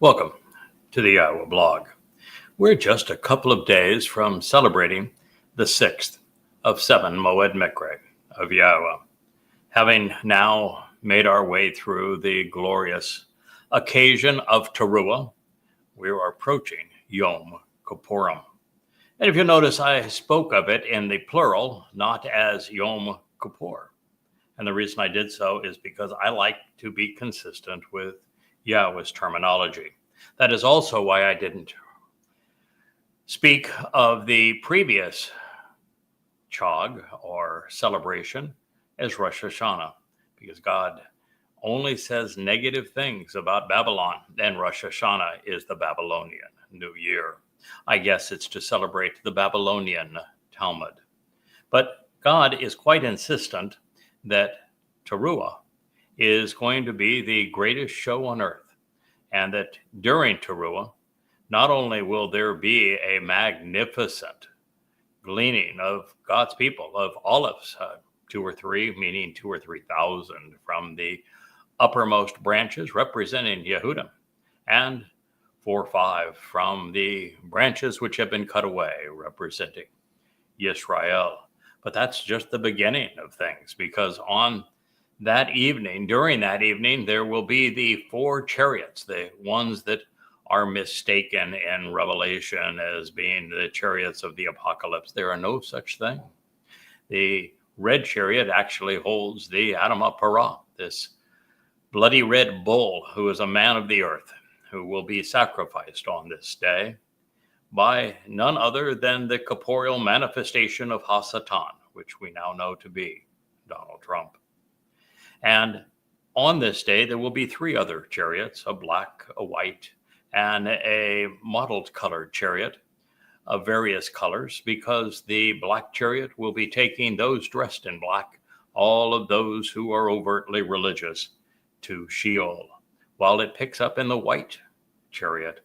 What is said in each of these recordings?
Welcome to the Yahowah blog. We're just a couple of days from celebrating the 6th of 7 Moed Miqraey of Yahowah. Having now made our way through the glorious occasion of Taruwah, we are approaching Yom Kipurym. And if you notice, I spoke of it in the plural, not as Yom Kippur. And the reason I did so is because I like to be consistent with Yahweh's terminology. That is also why I didn't speak of the previous chag or celebration as Rosh Hashanah, because God only says negative things about Babylon, and Rosh Hashanah is the Babylonian New Year. I guess it's to celebrate the Babylonian Talmud. But God is quite insistent that Taruwah is going to be the greatest show on earth, and that during Taruwah, not only will there be a magnificent gleaning of God's people, of olives, 2 or 3, meaning 2 or 3,000 from the uppermost branches representing Yehudim, and 4 or 5 from the branches which have been cut away representing Yisrael. But that's just the beginning of things, because on that evening, during that evening, there will be the 4 chariots, the ones that are mistaken in Revelation as being the chariots of the apocalypse. There are no such thing. The red chariot actually holds the Atonement, this bloody red bull who is a man of the earth, who will be sacrificed on this day by none other than the corporeal manifestation of Hasatan, which we now know to be Donald Trump. And on this day, there will be 3 other chariots, a black, a white, and a mottled colored chariot of various colors, because the black chariot will be taking those dressed in black, all of those who are overtly religious, to Sheol, while it picks up in the white chariot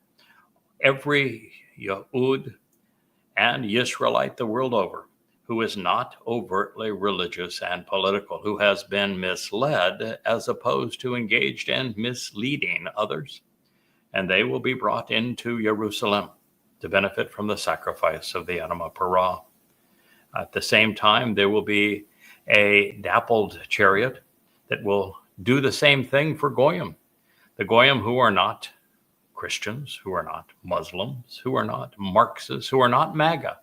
every Yehud and Yisraelite the world over who is not overtly religious and political, who has been misled as opposed to engaged in misleading others. And they will be brought into Jerusalem to benefit from the sacrifice of the Anima Parah. At the same time, there will be a dappled chariot that will do the same thing for Goyim. The Goyim who are not Christians, who are not Muslims, who are not Marxists, who are not MAGA,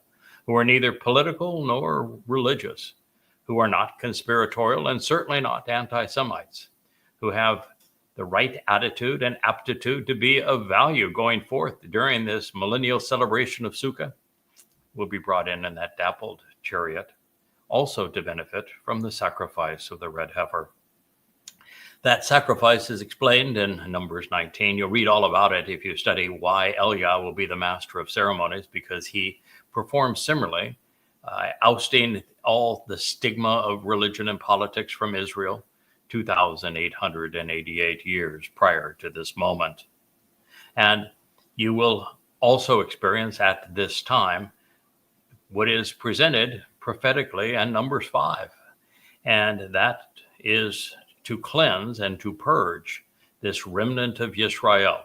who are neither political nor religious, who are not conspiratorial and certainly not anti-Semites, who have the right attitude and aptitude to be of value going forth during this millennial celebration of Sukkah, will be brought in that dappled chariot, also to benefit from the sacrifice of the red heifer. That sacrifice is explained in Numbers 19. You'll read all about it if you study why Eliah will be the master of ceremonies, because he performed similarly, ousting all the stigma of religion and politics from Israel 2,888 years prior to this moment. And you will also experience at this time what is presented prophetically in Numbers 5. And that is to cleanse and to purge this remnant of Yisrael,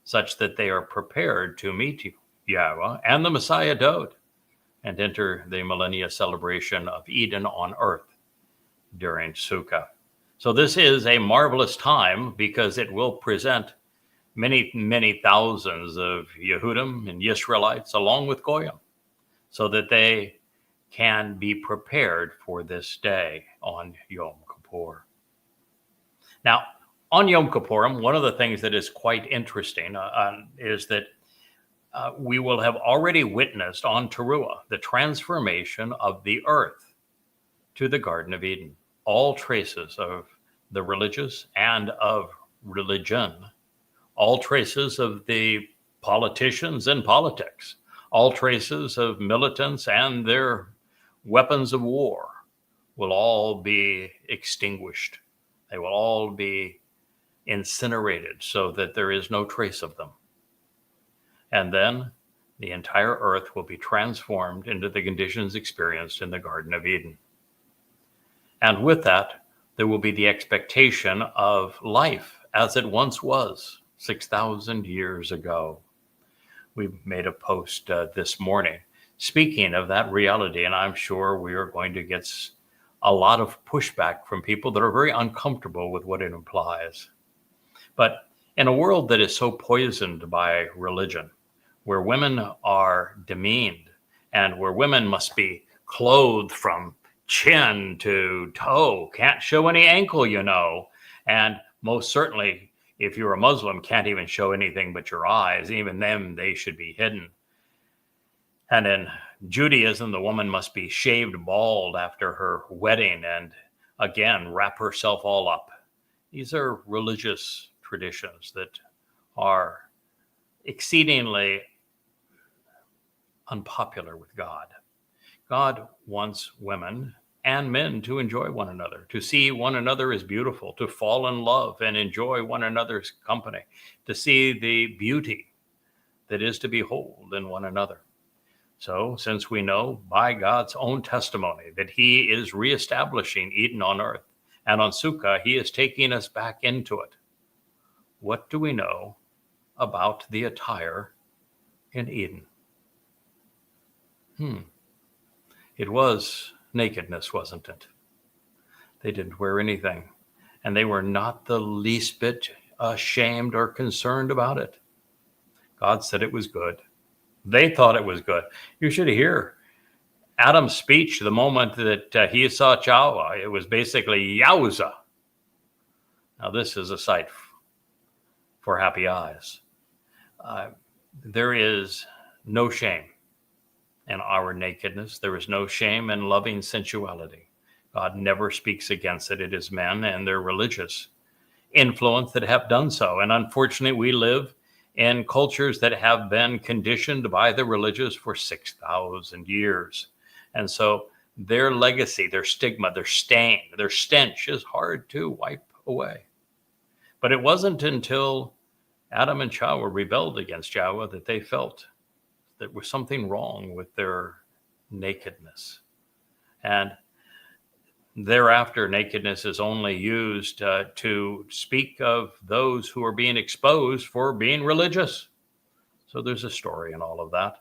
such that they are prepared to meet Yahweh and the Messiah Dowd and enter the millennia celebration of Eden on earth during Sukkah. So this is a marvelous time, because it will present many, many thousands of Yehudim and Yisraelites along with Goyim, so that they can be prepared for this day on Yom Kippur. Now, on Yom Kippurim, one of the things that is quite interesting is that we will have already witnessed on Taruwah the transformation of the earth to the Garden of Eden. All traces of the religious and of religion, all traces of the politicians and politics, all traces of militants and their weapons of war will all be extinguished. They will all be incinerated so that there is no trace of them. And then the entire earth will be transformed into the conditions experienced in the Garden of Eden. And with that, there will be the expectation of life as it once was, 6,000 years ago. We made a post this morning speaking of that reality, and I'm sure we are going to get a lot of pushback from people that are very uncomfortable with what it implies. But in a world that is so poisoned by religion, where women are demeaned and where women must be clothed from chin to toe, can't show any ankle, and most certainly, if you're a Muslim, can't even show anything but your eyes. Even them, they should be hidden. And in Judaism, the woman must be shaved bald after her wedding and again wrap herself all up. These are religious traditions that are exceedingly unpopular with God. God wants women and men to enjoy one another, to see one another as beautiful, to fall in love and enjoy one another's company, to see the beauty that is to behold in one another. So, since we know by God's own testimony that he is reestablishing Eden on earth, and on Sukkah, he is taking us back into it, what do we know about the attire in Eden? It was nakedness, wasn't it? They didn't wear anything, and they were not the least bit ashamed or concerned about it. God said it was good. They thought it was good. You should hear Adam's speech the moment that he saw Chawah. It was basically yowza. Now this is a sight for happy eyes. There is no shame in our nakedness. There is no shame in loving sensuality. God never speaks against it. It is men and their religious influence that have done so. And unfortunately, we live in cultures that have been conditioned by the religious for 6,000 years. And so their legacy, their stigma, their stain, their stench is hard to wipe away. But it wasn't until Adam and Chawah rebelled against Yahweh that they felt there was something wrong with their nakedness. And thereafter, nakedness is only used to speak of those who are being exposed for being religious. So there's a story in all of that.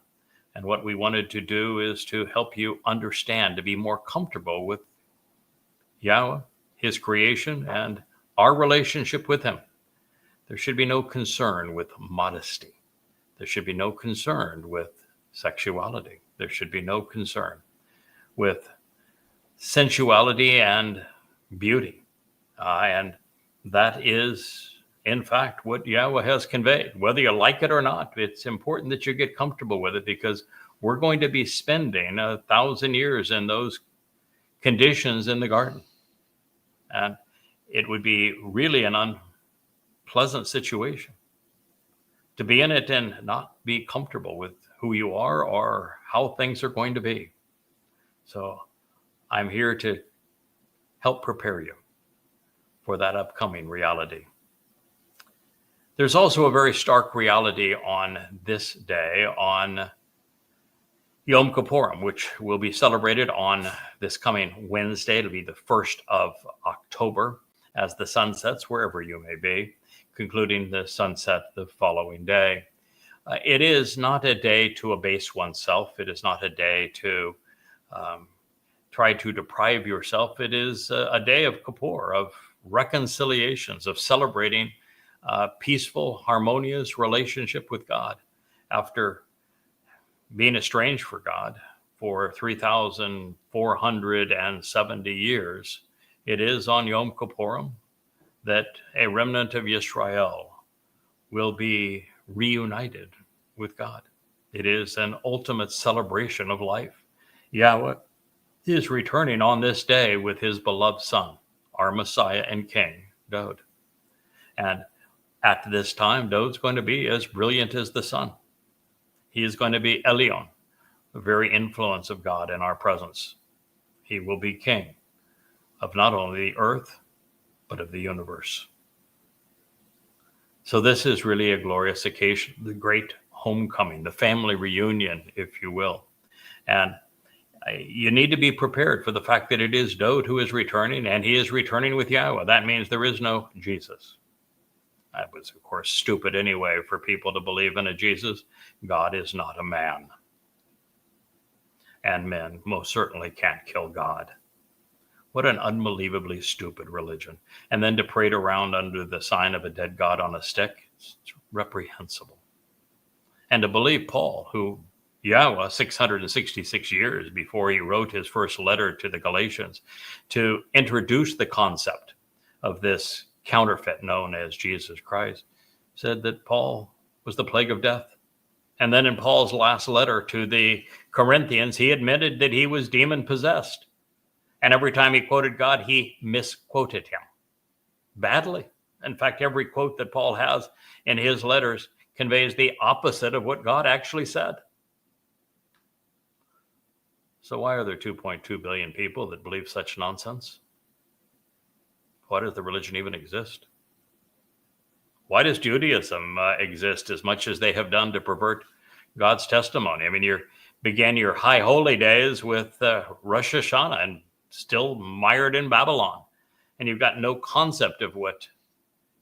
And what we wanted to do is to help you understand, to be more comfortable with Yahweh, his creation, and our relationship with him. There should be no concern with modesty. There should be no concern with sexuality. There should be no concern with sensuality and beauty. And that is, in fact, what Yahweh has conveyed. Whether you like it or not, it's important that you get comfortable with it, because we're going to be spending 1,000 years in those conditions in the garden. And it would be really an unpleasant situation to be in it and not be comfortable with who you are or how things are going to be. So I'm here to help prepare you for that upcoming reality. There's also a very stark reality on this day, on Yom Kippurim, which will be celebrated on this coming Wednesday. It'll be the 1st of October as the sun sets wherever you may be, concluding the sunset the following day. It is not a day to abase oneself. It is not a day to try to deprive yourself. It is a day of Kippur, of reconciliations, of celebrating peaceful, harmonious relationship with God after being estranged from God for 3,470 years. It is on Yom Kippurim that a remnant of Yisrael will be reunited with God. It is an ultimate celebration of life. Yahweh is returning on this day with his beloved son, our Messiah and King, Dowd. And at this time, Dowd's going to be as brilliant as the sun. He is going to be Elyon, the very influence of God in our presence. He will be king of not only the earth, but of the universe. So this is really a glorious occasion, the great homecoming, the family reunion, if you will. And you need to be prepared for the fact that it is Dowd who is returning, and he is returning with Yahweh. That means there is no Jesus. That was, of course, stupid anyway for people to believe in a Jesus. God is not a man. And men most certainly can't kill God. What an unbelievably stupid religion. And then to parade around under the sign of a dead God on a stick, it's reprehensible. And to believe Paul, who Yahowah 666 years before he wrote his first letter to the Galatians, to introduce the concept of this counterfeit known as Jesus Christ, said that Paul was the plague of death. And then in Paul's last letter to the Corinthians, he admitted that he was demon possessed. And every time he quoted God, he misquoted him badly. In fact, every quote that Paul has in his letters conveys the opposite of what God actually said. So why are there 2.2 billion people that believe such nonsense? Why does the religion even exist? Why does Judaism exist as much as they have done to pervert God's testimony? I mean, you began your high holy days with Rosh Hashanah and still mired in Babylon. And you've got no concept of what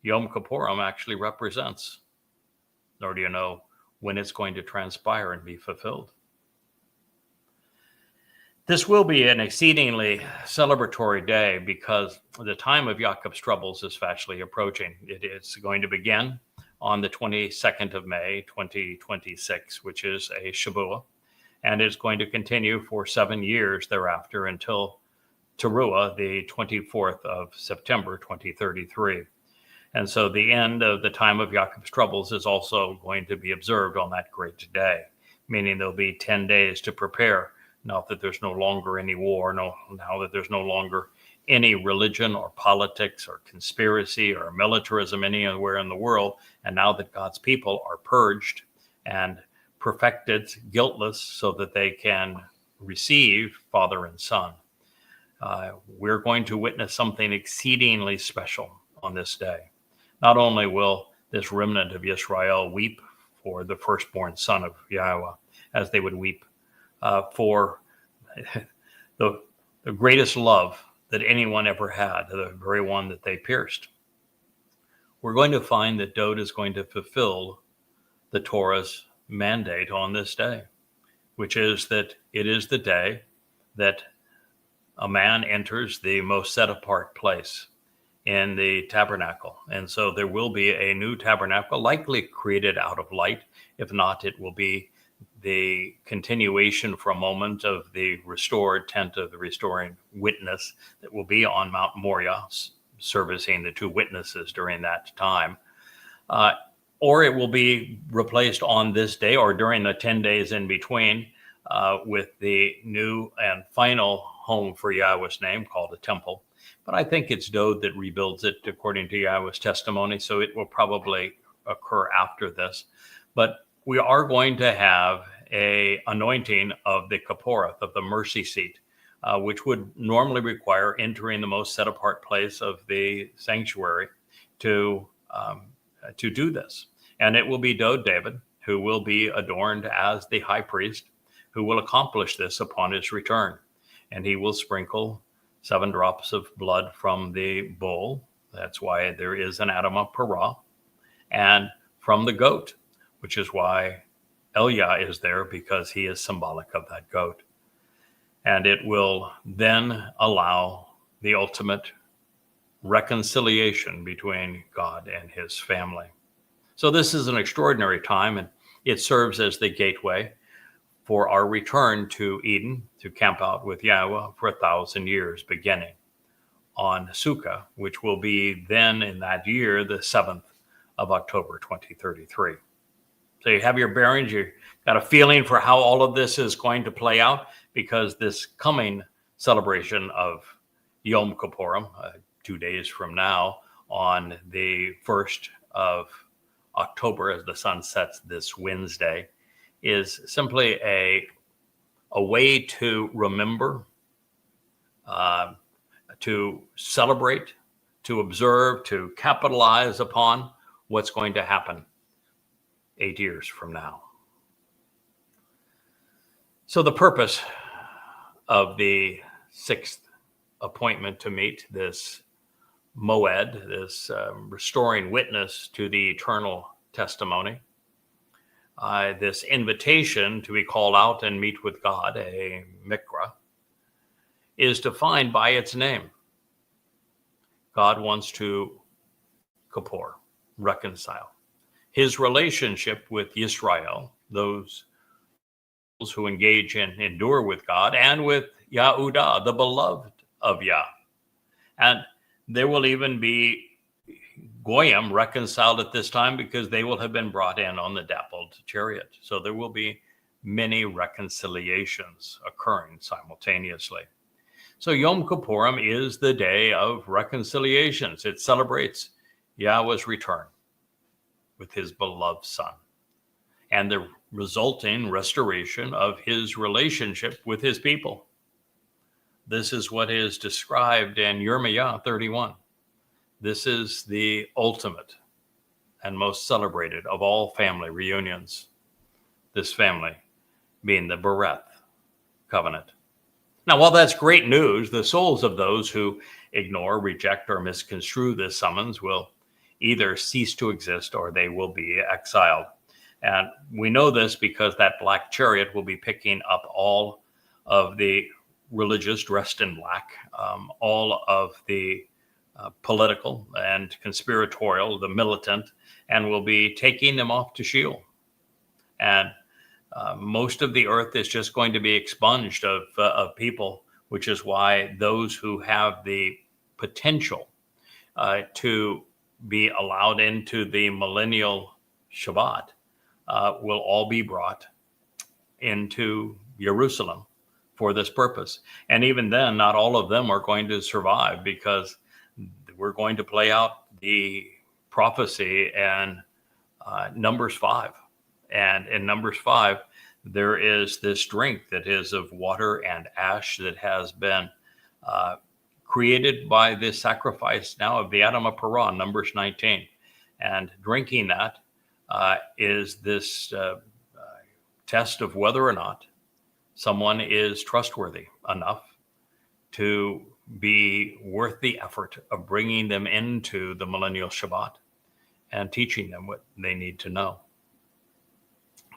Yom Kippurim actually represents, nor do you know when it's going to transpire and be fulfilled. This will be an exceedingly celebratory day because the time of Jacob's troubles is fastly approaching. It is going to begin on the 22nd of May, 2026, which is a Shavuot, and it's going to continue for 7 years thereafter until Taruwah, the 24th of September, 2033. And so the end of the time of Jacob's troubles is also going to be observed on that great day, meaning there'll be 10 days to prepare. Now that there's no longer any war, now that there's no longer any religion or politics or conspiracy or militarism anywhere in the world, and now that God's people are purged and perfected, guiltless, so that they can receive Father and Son. We're going to witness something exceedingly special on this day. Not only will this remnant of Israel weep for the firstborn son of Yahowah, as they would weep for the greatest love that anyone ever had, the very one that they pierced. We're going to find that Dowd is going to fulfill the Torah's mandate on this day, which is that it is the day that a man enters the most set apart place in the tabernacle. And so there will be a new tabernacle, likely created out of light. If not, it will be the continuation for a moment of the restored tent of the restoring witness that will be on Mount Moriah, servicing the two witnesses during that time. Or it will be replaced on this day or during the 10 days in between with the new and final home for Yahweh's name called a temple. But I think it's Dowd that rebuilds it according to Yahweh's testimony, so it will probably occur after this. But we are going to have a anointing of the Kippur, of the mercy seat, which would normally require entering the most set apart place of the sanctuary to do this. And it will be Dowd David, who will be adorned as the high priest, who will accomplish this upon his return. And he will sprinkle 7 drops of blood from the bull. That's why there is an Adamah Parah. And from the goat, which is why Eliah is there, because he is symbolic of that goat. And it will then allow the ultimate reconciliation between God and his family. So this is an extraordinary time, and it serves as the gateway for our return to Eden, to camp out with Yahowah for 1,000 years, beginning on Sukkah, which will be then in that year, the 7th of October, 2033. So you have your bearings, you got a feeling for how all of this is going to play out, because this coming celebration of Yom Kippurim, 2 days from now, on the 1st of October, as the sun sets this Wednesday, is simply a way to remember, to celebrate, to observe, to capitalize upon what's going to happen 8 years from now. So the purpose of the 6th appointment to meet, this moed, this restoring witness to the eternal testimony, this invitation to be called out and meet with God, a Miqraey, is defined by its name. God wants to Kippur, reconcile. His relationship with Yisrael, those who engage and endure with God, and with Yahudah, the beloved of Yah. And there will even be Goyim reconciled at this time because they will have been brought in on the dappled chariot. So there will be many reconciliations occurring simultaneously. So Yom Kippurim is the day of reconciliations. It celebrates Yahweh's return with his beloved son and the resulting restoration of his relationship with his people. This is what is described in Yirmiyah 31. This is the ultimate and most celebrated of all family reunions. This family being the Bereth covenant. Now, while that's great news, the souls of those who ignore, reject, or misconstrue this summons will either cease to exist or they will be exiled. And we know this because that black chariot will be picking up all of the religious dressed in black, all of the political and conspiratorial, the militant, and will be taking them off to Sheol. And most of the earth is just going to be expunged of people, which is why those who have the potential to be allowed into the millennial Shabat will all be brought into Jerusalem for this purpose. And even then, not all of them are going to survive, because we're going to play out the prophecy in Numbers 5. And in Numbers 5, there is this drink that is of water and ash that has been created by the sacrifice now of the Adam of Parah, Numbers 19. And drinking that is this test of whether or not someone is trustworthy enough to be worth the effort of bringing them into the millennial Shabbat and teaching them what they need to know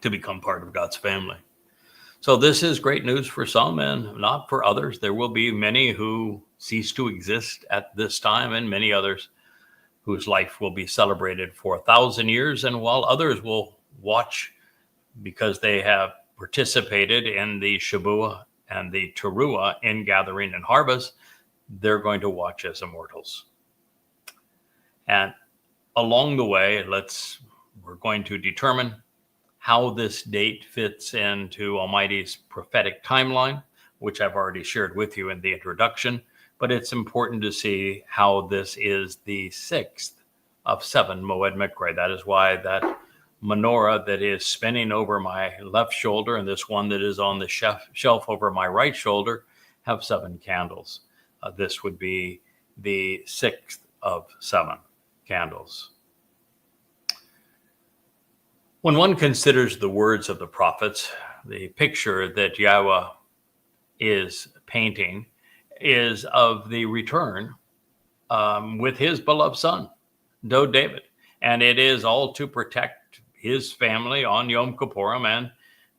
to become part of God's family. So this is great news for some and not for others. There will be many who cease to exist at this time, and many others whose life will be celebrated for 1,000 years, and while others will watch because they have participated in the Shabuah and the Taruwah in gathering and harvest, they're going to watch as immortals. And along the way, we're going to determine how this date fits into Almighty's prophetic timeline, which I've already shared with you in the introduction. But it's important to see how this is the 6th of 7 Moed Miqraey. That is why that menorah that is spinning over my left shoulder and this one that is on the shelf over my right shoulder have 7 candles. This would be the 6th of 7 candles. When one considers the words of the prophets, the picture that Yahweh is painting is of the return with his beloved son, Dowd David. And it is all to protect his family on Yom Kippurim and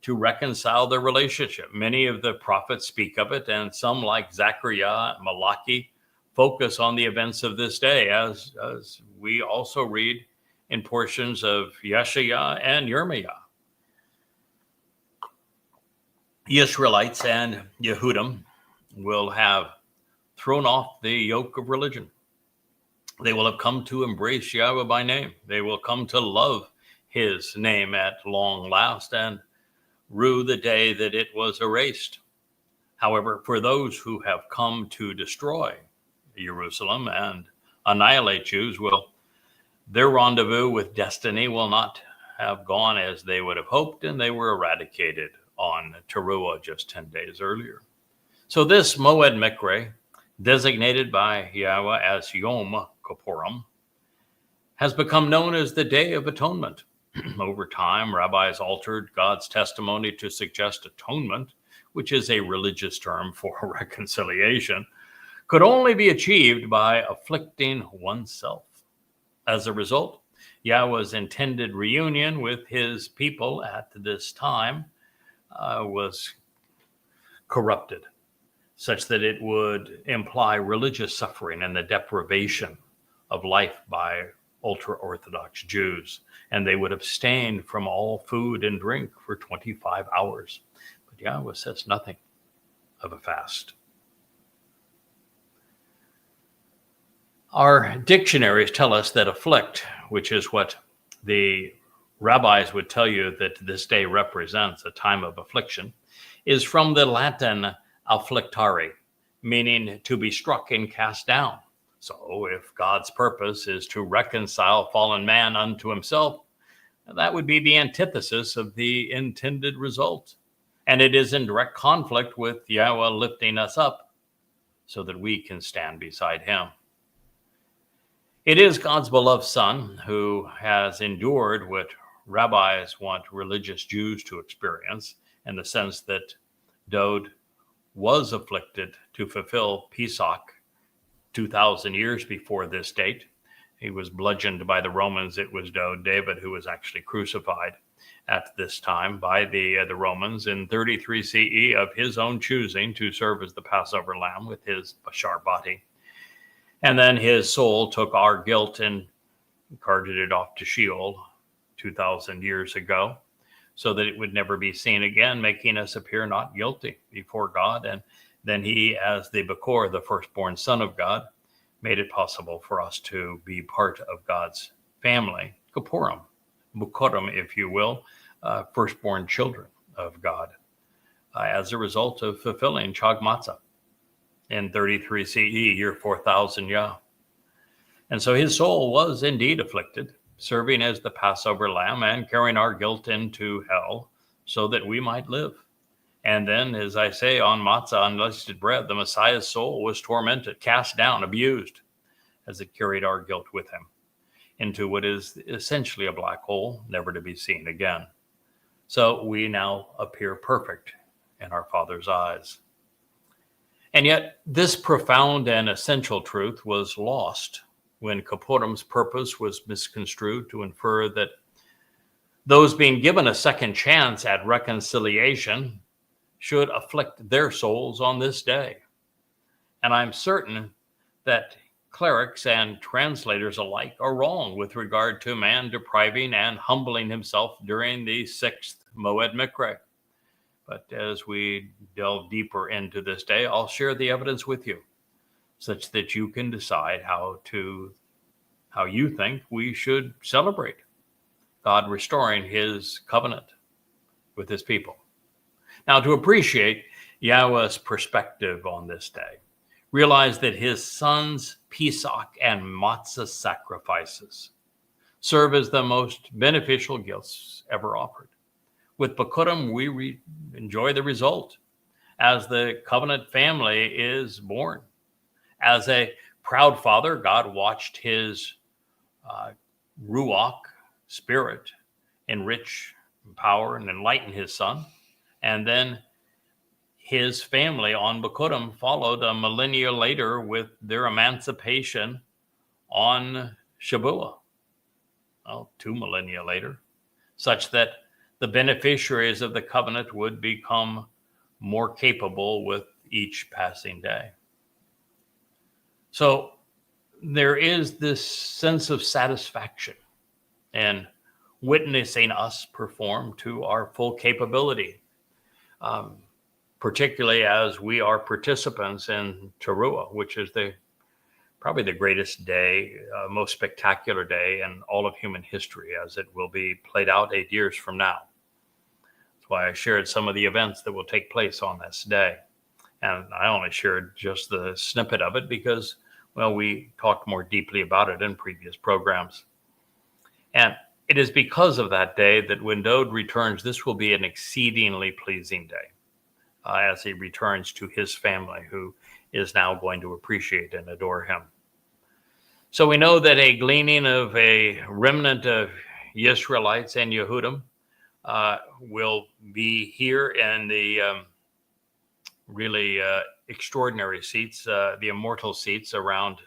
to reconcile their relationship. Many of the prophets speak of it, and some, like Zechariah, Malachi, focus on the events of this day, as we also read in portions of Yeshayah and Yirmiyah. Israelites and Yehudim will have thrown off the yoke of religion. They will have come to embrace Yahweh by name. They will come to love his name at long last and rue the day that it was erased. However, for those who have come to destroy Jerusalem and annihilate Jews, their rendezvous with destiny will not have gone as they would have hoped, and they were eradicated on Taruwah just 10 days earlier. So this Moed Miqraey, designated by Yahweh as Yom Kippurim, has become known as the Day of Atonement. Over time, rabbis altered God's testimony to suggest atonement, which is a religious term for reconciliation, could only be achieved by afflicting oneself. As a result, Yahweh's intended reunion with his people at this time was corrupted, such that it would imply religious suffering and the deprivation of life by ultra-Orthodox Jews, and they would abstain from all food and drink for 25 hours. But Yahweh says nothing of a fast. Our dictionaries tell us that afflict, which is what the rabbis would tell you that this day represents, a time of affliction, is from the Latin afflictare, meaning to be struck and cast down. So if God's purpose is to reconcile fallen man unto himself, that would be the antithesis of the intended result. And it is in direct conflict with Yahweh lifting us up so that we can stand beside him. It is God's beloved Son who has endured what rabbis want religious Jews to experience, in the sense that Dowd was afflicted to fulfill Pesach 2,000 years before this date. He was bludgeoned by the Romans. It was David who was actually crucified at this time by the Romans in 33 CE of his own choosing to serve as the Passover lamb with his bashar body. And then his soul took our guilt and carted it off to Sheol 2,000 years ago, so that it would never be seen again, making us appear not guilty before God. And then he, as the Bekor, the firstborn son of God, made it possible for us to be part of God's family, Kipurym, Bekorim, if you will, firstborn children of God, as a result of fulfilling Chag Matzah in 33 CE, year 4000 Yah. And so his soul was indeed afflicted, serving as the Passover lamb and carrying our guilt into hell so that we might live. And then, as I say, on matzah, unleavened bread, the Messiah's soul was tormented, cast down, abused, as it carried our guilt with him into what is essentially a black hole, never to be seen again. So we now appear perfect in our Father's eyes. And yet, this profound and essential truth was lost when Kipurym's purpose was misconstrued to infer that those being given a second chance at reconciliation should afflict their souls on this day. And I'm certain that clerics and translators alike are wrong with regard to man depriving and humbling himself during the 6th Moed Miqraey. But as we delve deeper into this day, I'll share the evidence with you, such that you can decide how you think we should celebrate God restoring his covenant with his people. Now, to appreciate Yahweh's perspective on this day, realize that his son's Pesach and matzah sacrifices serve as the most beneficial gifts ever offered. With Bekorim, we enjoy the result as the covenant family is born. As a proud father, God watched his Ruach spirit enrich, empower, and enlighten his son. And then his family on Bekorim followed a millennia later with their emancipation on Shabuah, 2 millennia later, such that the beneficiaries of the covenant would become more capable with each passing day. So there is this sense of satisfaction in witnessing us perform to our full capability, particularly as we are participants in Taruwah, which is probably the greatest day, most spectacular day in all of human history, as it will be played out 8 years from now. That's why I shared some of the events that will take place on this day. And I only shared just the snippet of it because, well, we talked more deeply about it in previous programs. And it is because of that day that when Dowd returns, this will be an exceedingly pleasing day as he returns to his family, who is now going to appreciate and adore him. So we know that a gleaning of a remnant of Israelites and Yehudim will be here in the really extraordinary seats, the immortal seats around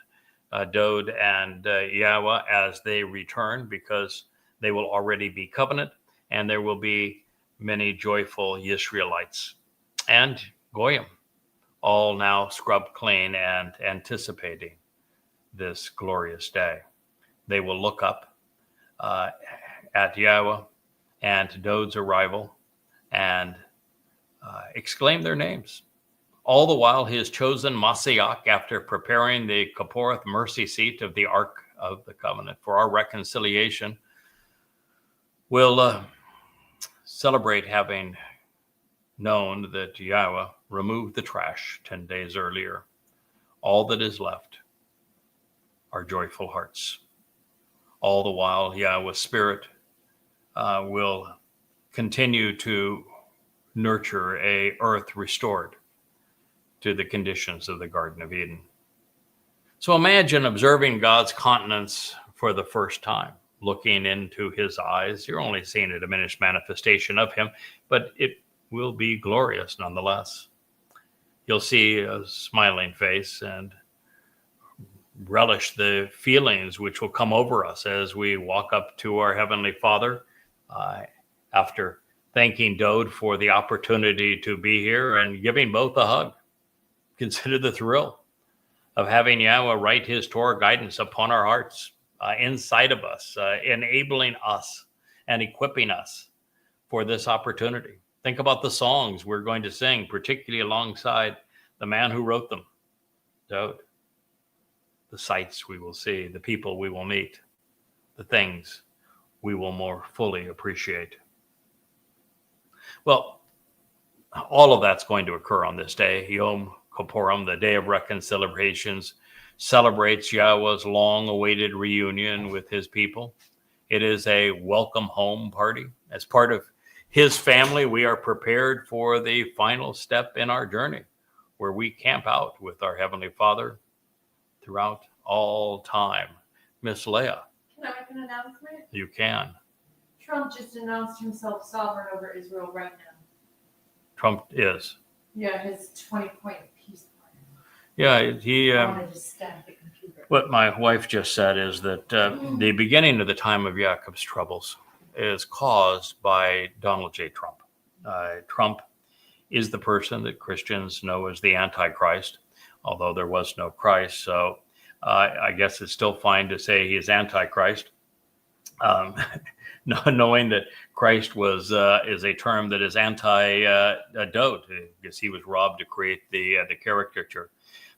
Dowd and Yahowah as they return, because they will already be covenant, and there will be many joyful Israelites and Goyim, all now scrubbed clean and anticipating this glorious day. They will look up at Yahowah and Dowd's arrival and exclaim their names. All the while his chosen Mashiach, after preparing the Kippur mercy seat of the Ark of the Covenant for our reconciliation, will celebrate having known that Yahowah removed the trash 10 days earlier. All that is left are joyful hearts. All the while Yahowah's Spirit will continue to nurture a earth restored to the conditions of the Garden of Eden. So imagine observing God's countenance for the first time, looking into his eyes. You're only seeing a diminished manifestation of him, but it will be glorious nonetheless. You'll see a smiling face and relish the feelings which will come over us as we walk up to our Heavenly Father after thanking Dowd for the opportunity to be here and giving both a hug. Consider the thrill of having Yahowah write his Torah guidance upon our hearts, inside of us, enabling us and equipping us for this opportunity. Think about the songs we're going to sing, particularly alongside the man who wrote them, Dowd. The sights we will see, the people we will meet, the things we will more fully appreciate. Well, all of that's going to occur on this day. Yom Kippurim, the Day of Reconciliations, celebrates Yahowah's long-awaited reunion with his people. It is a welcome home party. As part of his family, we are prepared for the final step in our journey, where we camp out with our Heavenly Father throughout all time. Miss Leah. Can I make an announcement? You can. Trump just announced himself sovereign over Israel right now. Trump is. Yeah, his 20-point peace plan. Yeah, he. I wanted to stab the computer. What my wife just said is that the beginning of the time of Jacob's troubles is caused by Donald J. Trump. Trump is the person that Christians know as the Antichrist, although there was no Christ. So I guess it's still fine to say he is Antichrist. Knowing that Christ is a term that is anti-Dowd, because he was robbed to create the caricature.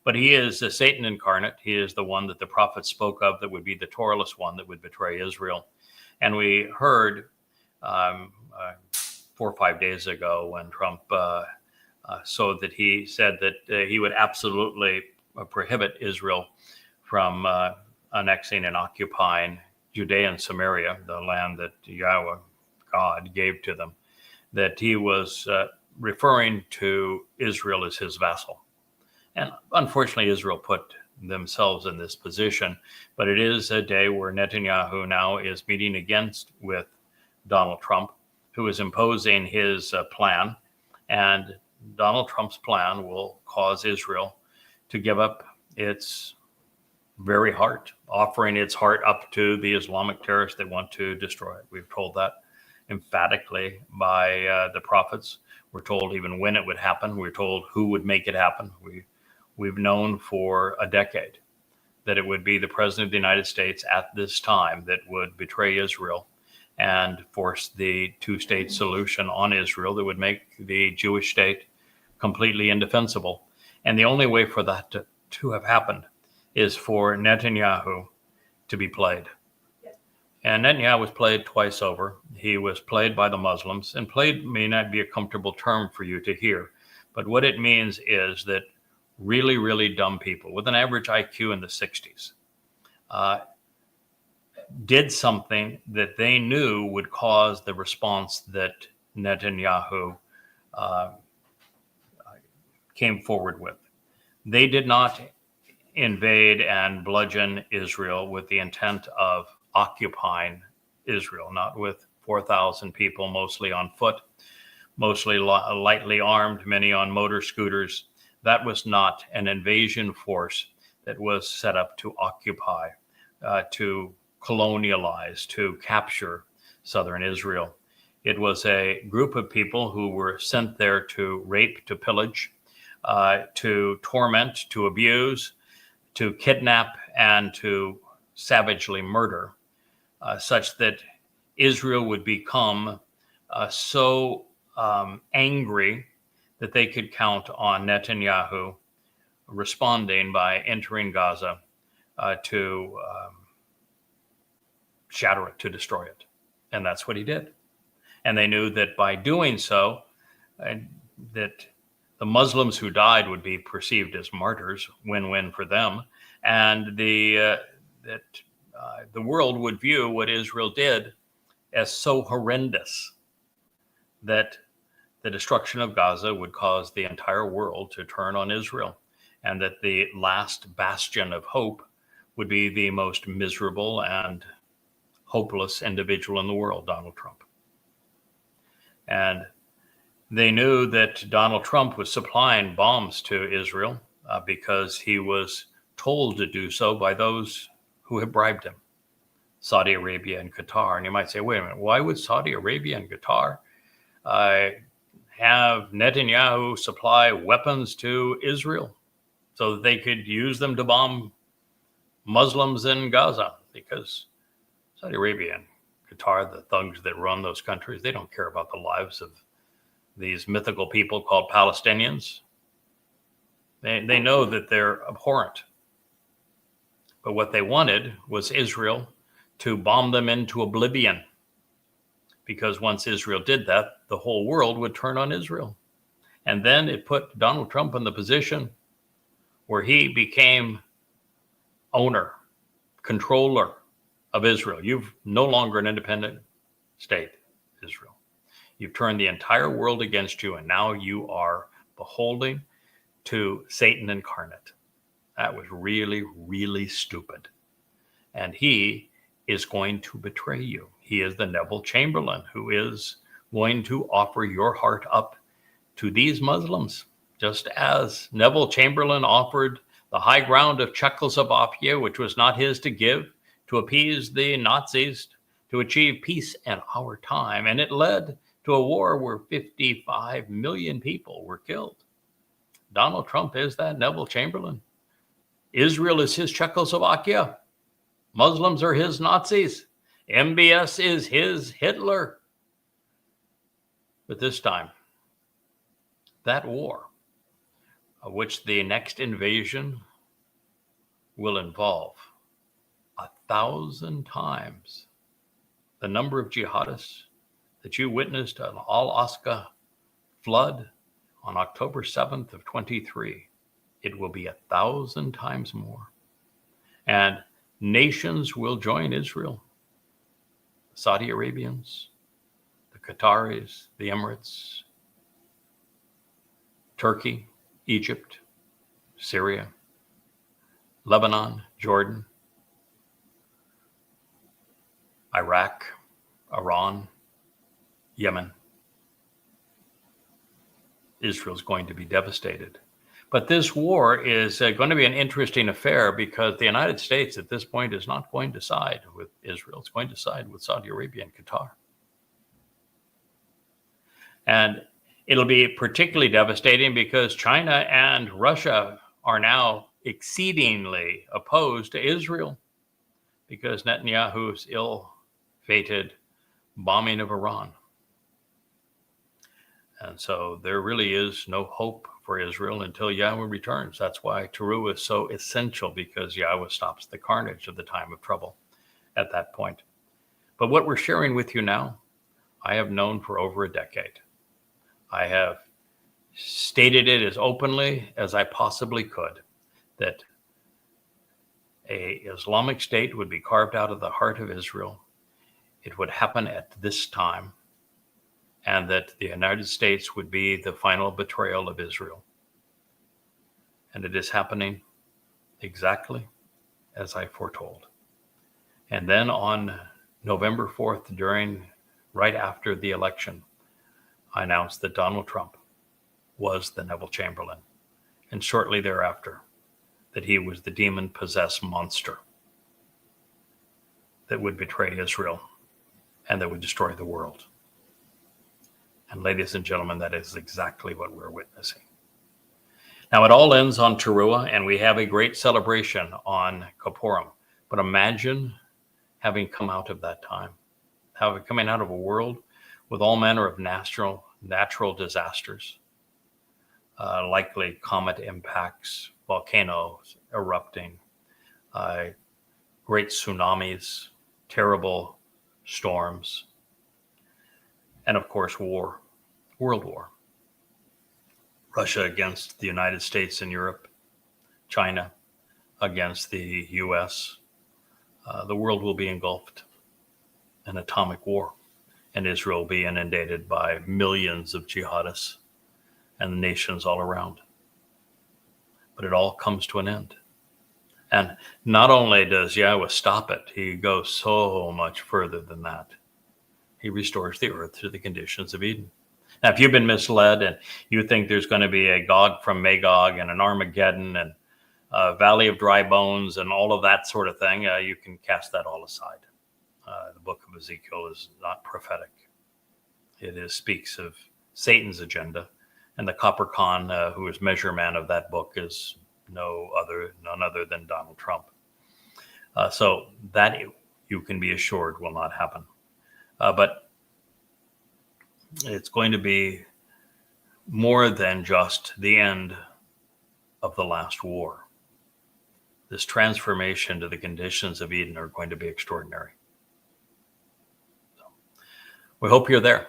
But he is Satan incarnate. He is the one that the prophets spoke of that would be the Torahless one that would betray Israel. And we heard 4 or 5 days ago when Trump so that he said that he would absolutely prohibit Israel from annexing and occupying Judea and Samaria, the land that Yahowah, God, gave to them, that he was referring to Israel as his vassal. And unfortunately, Israel put themselves in this position, but it is a day where Netanyahu now is meeting with Donald Trump, who is imposing his plan, and Donald Trump's plan will cause Israel to give up its very heart, offering its heart up to the Islamic terrorists that want to destroy it. We've told that emphatically by the prophets. We're told even when it would happen. We're told who would make it happen. We've known for a decade that it would be the President of the United States at this time that would betray Israel and force the two-state solution on Israel that would make the Jewish state completely indefensible. And the only way for that to have happened is for Netanyahu to be played. And Netanyahu was played twice over. He was played by the Muslims, and played may not be a comfortable term for you to hear, but what it means is that really, really dumb people with an average IQ in the 60s did something that they knew would cause the response that Netanyahu came forward with. They did not invade and bludgeon Israel with the intent of occupying Israel, not with 4,000 people, mostly on foot, mostly lightly armed, many on motor scooters. That was not an invasion force that was set up to occupy, to colonialize, to capture southern Israel. It was a group of people who were sent there to rape, to pillage, to torment, to abuse, to kidnap, and to savagely murder, such that Israel would become so angry that they could count on Netanyahu responding by entering Gaza to shatter it, to destroy it. And that's what he did. And they knew that by doing so, that the Muslims who died would be perceived as martyrs, win-win for them, and that the world would view what Israel did as so horrendous that the destruction of Gaza would cause the entire world to turn on Israel, and that the last bastion of hope would be the most miserable and hopeless individual in the world, Donald Trump. And they knew that Donald Trump was supplying bombs to Israel because he was told to do so by those who had bribed him, Saudi Arabia and Qatar. And you might say, wait a minute, why would Saudi Arabia and Qatar have Netanyahu supply weapons to Israel so that they could use them to bomb Muslims in Gaza? Because Saudi Arabia and Qatar, the thugs that run those countries, they don't care about the lives of these mythical people called Palestinians. They know that they're abhorrent. But what they wanted was Israel to bomb them into oblivion. Because once Israel did that, the whole world would turn on Israel. And then it put Donald Trump in the position where he became owner, controller of Israel. You've no longer an independent state, Israel. You've turned the entire world against you, and now you are beholding to Satan incarnate. That was really, really stupid. And he is going to betray you. He is the Neville Chamberlain who is going to offer your heart up to these Muslims, just as Neville Chamberlain offered the high ground of Czechoslovakia, which was not his to give, to appease the Nazis, to achieve peace in our time. And it led to a war where 55 million people were killed. Donald Trump is that Neville Chamberlain. Israel is his Czechoslovakia. Muslims are his Nazis. MBS is his Hitler. But this time, that war, of which the next invasion will involve 1,000 times the number of jihadists that you witnessed an Al-Aqsa flood on October 7th of 23. It will be 1,000 times more. And nations will join Israel. The Saudi Arabians, the Qataris, the Emirates, Turkey, Egypt, Syria, Lebanon, Jordan, Iraq, Iran, Yemen. Israel's going to be devastated. But this war is going to be an interesting affair because the United States at this point is not going to side with Israel. It's going to side with Saudi Arabia and Qatar. And it'll be particularly devastating because China and Russia are now exceedingly opposed to Israel because Netanyahu's ill-fated bombing of Iran. And so there really is no hope for Israel until Yahweh returns. That's why Taruwah is so essential, because Yahweh stops the carnage of the time of trouble at that point. But what we're sharing with you now, I have known for over a decade. I have stated it as openly as I possibly could, that an Islamic state would be carved out of the heart of Israel. It would happen at this time, and that the United States would be the final betrayal of Israel. And it is happening exactly as I foretold. And then on November 4th, right after the election, I announced that Donald Trump was the Neville Chamberlain, and shortly thereafter, that he was the demon-possessed monster that would betray Israel and that would destroy the world. And ladies and gentlemen, that is exactly what we're witnessing. Now, it all ends on Taruwah, and we have a great celebration on Kipurym. But imagine having come out of that time, coming out of a world with all manner of natural disasters, likely comet impacts, volcanoes erupting, great tsunamis, terrible storms, and of course war, world war. Russia against the United States and Europe, China against the US. The world will be engulfed in atomic war, and Israel will be inundated by millions of jihadists and the nations all around. But it all comes to an end. And not only does Yahweh stop it, he goes so much further than that. He restores the earth to the conditions of Eden. Now, if you've been misled and you think there's going to be a Gog from Magog and an Armageddon and a Valley of Dry Bones and all of that sort of thing, you can cast that all aside. The book of Ezekiel is not prophetic. It speaks of Satan's agenda, and the Copper Khan, who is measure man of that book, is none other than Donald Trump. So that you can be assured will not happen. But it's going to be more than just the end of the last war. This transformation to the conditions of Eden are going to be extraordinary. So, we hope you're there.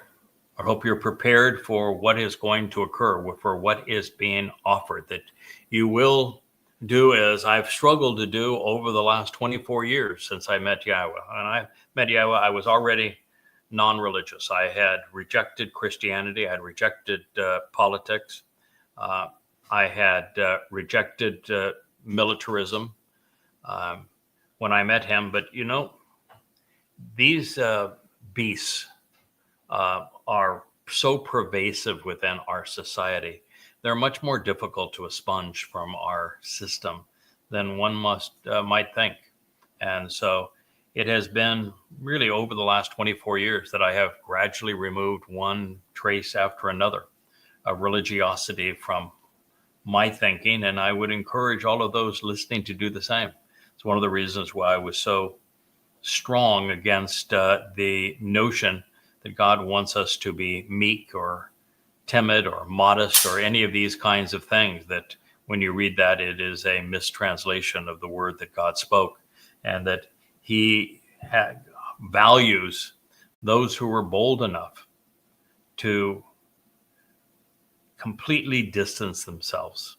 I hope you're prepared for what is going to occur, for what is being offered, that you will do as I've struggled to do over the last 24 years since I met Yahweh. And I met Yahweh, I was already non-religious. I had rejected Christianity. I had rejected politics. I had rejected militarism when I met him. But, you know, these beasts are so pervasive within our society. They're much more difficult to expunge from our system than one might think. And so it has been really over the last 24 years that I have gradually removed one trace after another of religiosity from my thinking, and I would encourage all of those listening to do the same. It's one of the reasons why I was so strong against the notion that God wants us to be meek or timid or modest or any of these kinds of things, that when you read that, it is a mistranslation of the word that God spoke, and that he values those who were bold enough to completely distance themselves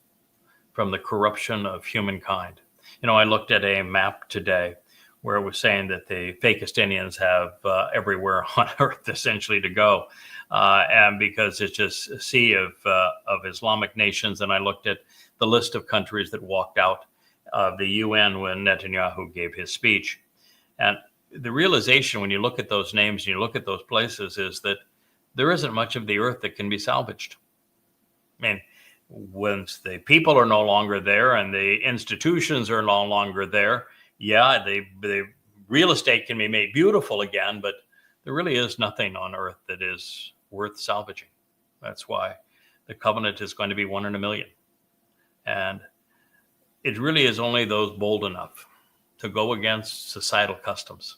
from the corruption of humankind. You know, I looked at a map today where it was saying that the fakest Indians have everywhere on earth essentially to go, and because it's just a sea of Islamic nations. And I looked at the list of countries that walked out of the UN when Netanyahu gave his speech. And the realization when you look at those names and you look at those places is that there isn't much of the earth that can be salvaged. I mean, once the people are no longer there and the institutions are no longer there, yeah, the real estate can be made beautiful again, but there really is nothing on earth that is worth salvaging. That's why the covenant is going to be 1 in a million. And it really is only those bold enough to go against societal customs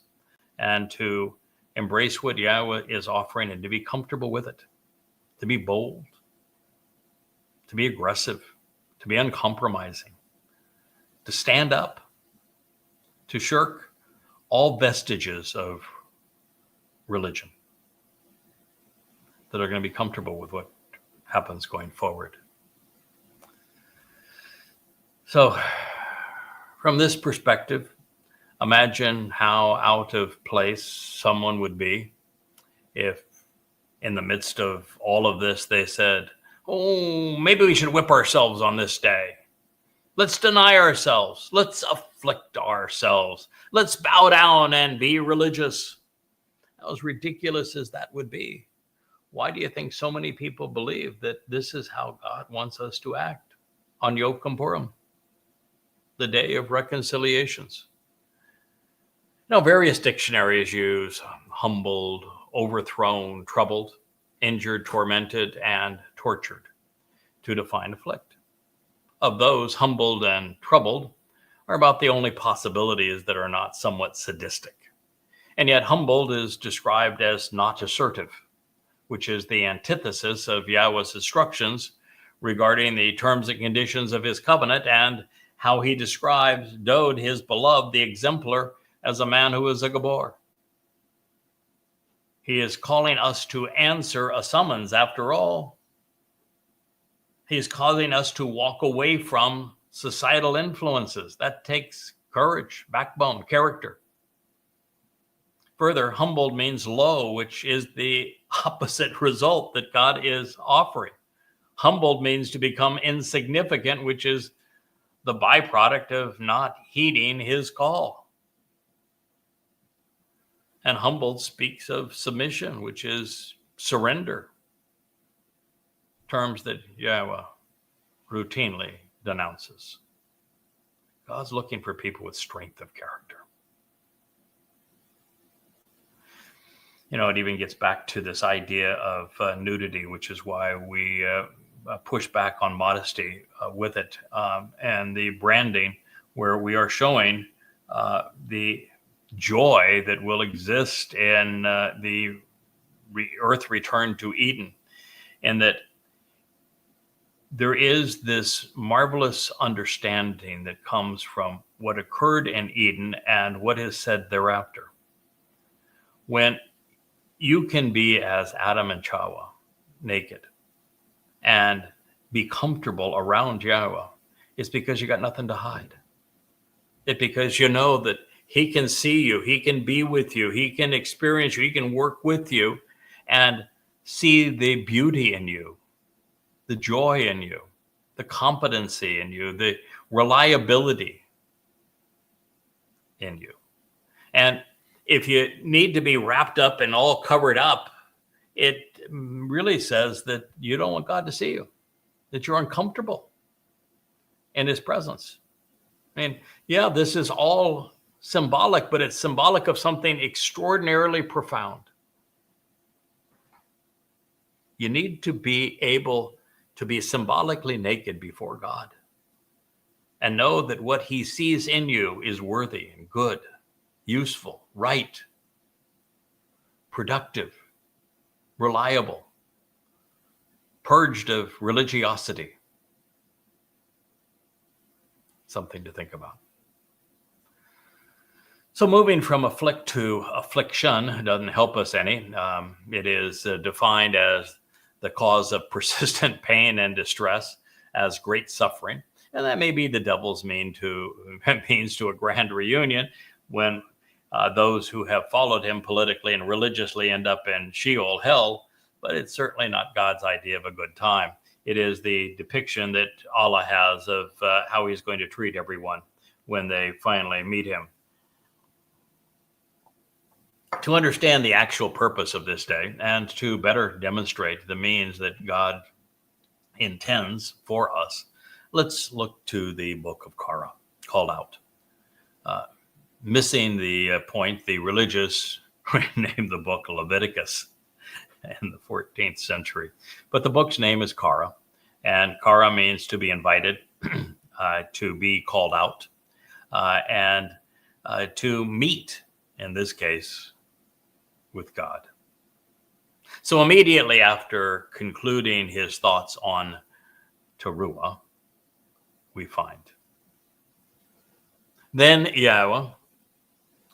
and to embrace what Yahweh is offering and to be comfortable with it, to be bold, to be aggressive, to be uncompromising, to stand up, to shirk all vestiges of religion, that are going to be comfortable with what happens going forward. So from this perspective, imagine how out of place someone would be if in the midst of all of this they said, oh, maybe we should whip ourselves on this day. Let's deny ourselves. Let's afflict ourselves. Let's bow down and be religious. As ridiculous as that would be, why do you think so many people believe that this is how God wants us to act on Yom Kippurim, the day of reconciliations? Now, various dictionaries use humbled, overthrown, troubled, injured, tormented, and tortured to define afflict. Of those, humbled and troubled are about the only possibilities that are not somewhat sadistic. And yet humbled is described as not assertive, which is the antithesis of Yahweh's instructions regarding the terms and conditions of his covenant and how he describes Dowd, his beloved, the exemplar, as a man who is a Gabor. He is calling us to answer a summons. After all, he is causing us to walk away from societal influences. That takes courage, backbone, character. Further, humbled means low, which is the opposite result that God is offering. Humbled means to become insignificant, which is the byproduct of not heeding his call. And humbled speaks of submission, which is surrender. Terms that Yahweh routinely denounces. God's looking for people with strength of character. You know, it even gets back to this idea of nudity, which is why we push back on modesty with it, and the branding, where we are showing the joy that will exist in the earth return to Eden, and that there is this marvelous understanding that comes from what occurred in Eden and what is said thereafter. When you can be as Adam and Chawah, naked, and be comfortable around Yahweh, it's because you got nothing to hide. It's because you know that he can see you, he can be with you, he can experience you, he can work with you and see the beauty in you, the joy in you, the competency in you, the reliability in you. And if you need to be wrapped up and all covered up, it really says that you don't want God to see you, that you're uncomfortable in his presence. I mean, yeah, this is all symbolic, but it's symbolic of something extraordinarily profound. You need to be able to be symbolically naked before God and know that what he sees in you is worthy and good, useful, right, productive, reliable, purged of religiosity. Something to think about. So moving from afflict to affliction doesn't help us any. It is defined as the cause of persistent pain and distress, as great suffering. And that may be the devil's means to a grand reunion when those who have followed him politically and religiously end up in Sheol, hell, but it's certainly not God's idea of a good time. It is the depiction that Allah has of how he's going to treat everyone when they finally meet him. To understand the actual purpose of this day and to better demonstrate the means that God intends for us, let's look to the book of Korah, called out. Missing the point, the religious named the book Leviticus in the 14th century. But the book's name is Korah, and Korah means to be invited, to be called out, and to meet, in this case, with God. So immediately after concluding his thoughts on Taruwah, we find, then Yahweh,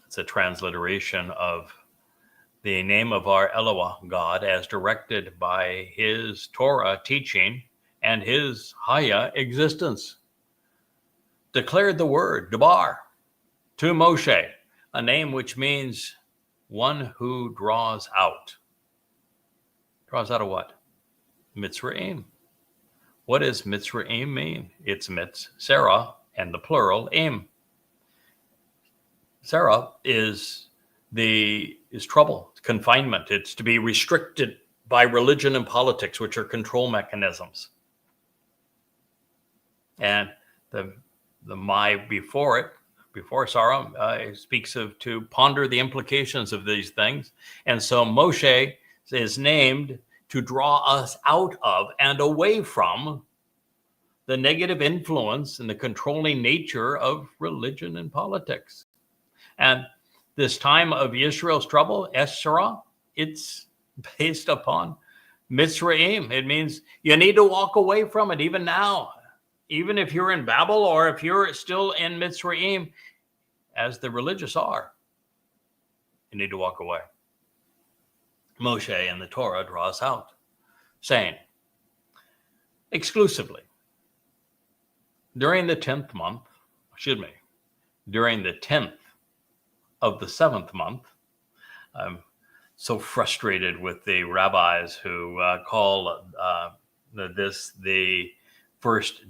it's a transliteration of the name of our Elohah, God, as directed by his Torah teaching and his Haya existence, declared the word, Debar, to Moshe, a name which means one who draws out. Draws out of what? Mitzrayim. What does Mitzrayim mean? It's Mitz, Sarah, and the plural, Im. Sarah is trouble, confinement. It's to be restricted by religion and politics, which are control mechanisms. And the my before Sarah speaks of to ponder the implications of these things. And so Moshe is named to draw us out of and away from the negative influence and the controlling nature of religion and politics. And this time of Israel's trouble, Esra, it's based upon Mitzrayim. It means you need to walk away from it even now. Even if you're in Babel or if you're still in Mitzrayim, as the religious are, you need to walk away. Moshe and the Torah draw us out, saying, exclusively, during the 10th month, during the 10th of the 7th month, I'm so frustrated with the rabbis who call this the first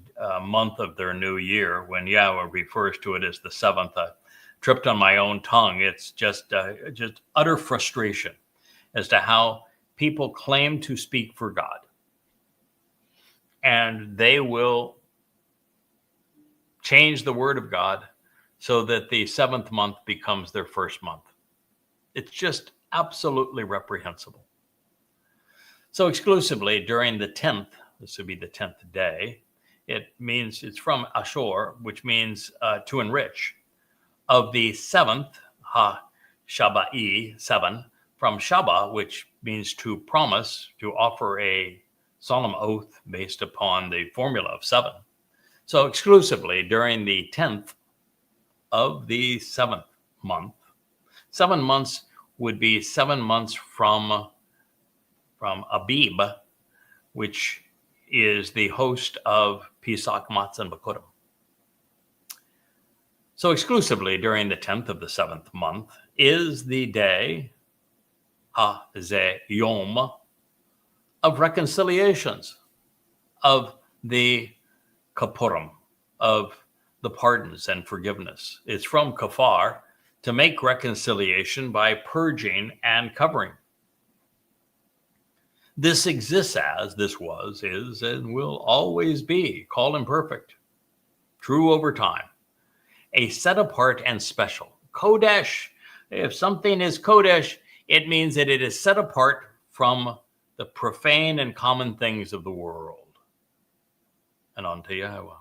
month of their new year, when Yahweh refers to it as the 7th. I tripped on my own tongue. It's just utter frustration as to how people claim to speak for God, and they will change the word of God so that the 7th month becomes their first month. It's just absolutely reprehensible. So exclusively during the 10th, this would be the 10th day, it means it's from Ashur, which means to enrich, of the 7th, Shabai, 7, from Shaba, which means to promise, to offer a solemn oath based upon the formula of 7. So exclusively during the 10th of the 7th month. 7 months would be 7 months from Abib, which is the host of Pesach, Matzah, and Bikurim. So exclusively during the 10th of the 7th month is the day, Yom, of reconciliations, of the Kipurym, of the pardons and forgiveness. It's from kafar, to make reconciliation by purging and covering. This exists as, this was, is, and will always be, called imperfect, true over time, a set apart and special. Qodesh, if something is Qodesh, it means that it is set apart from the profane and common things of the world. And unto Yahowah.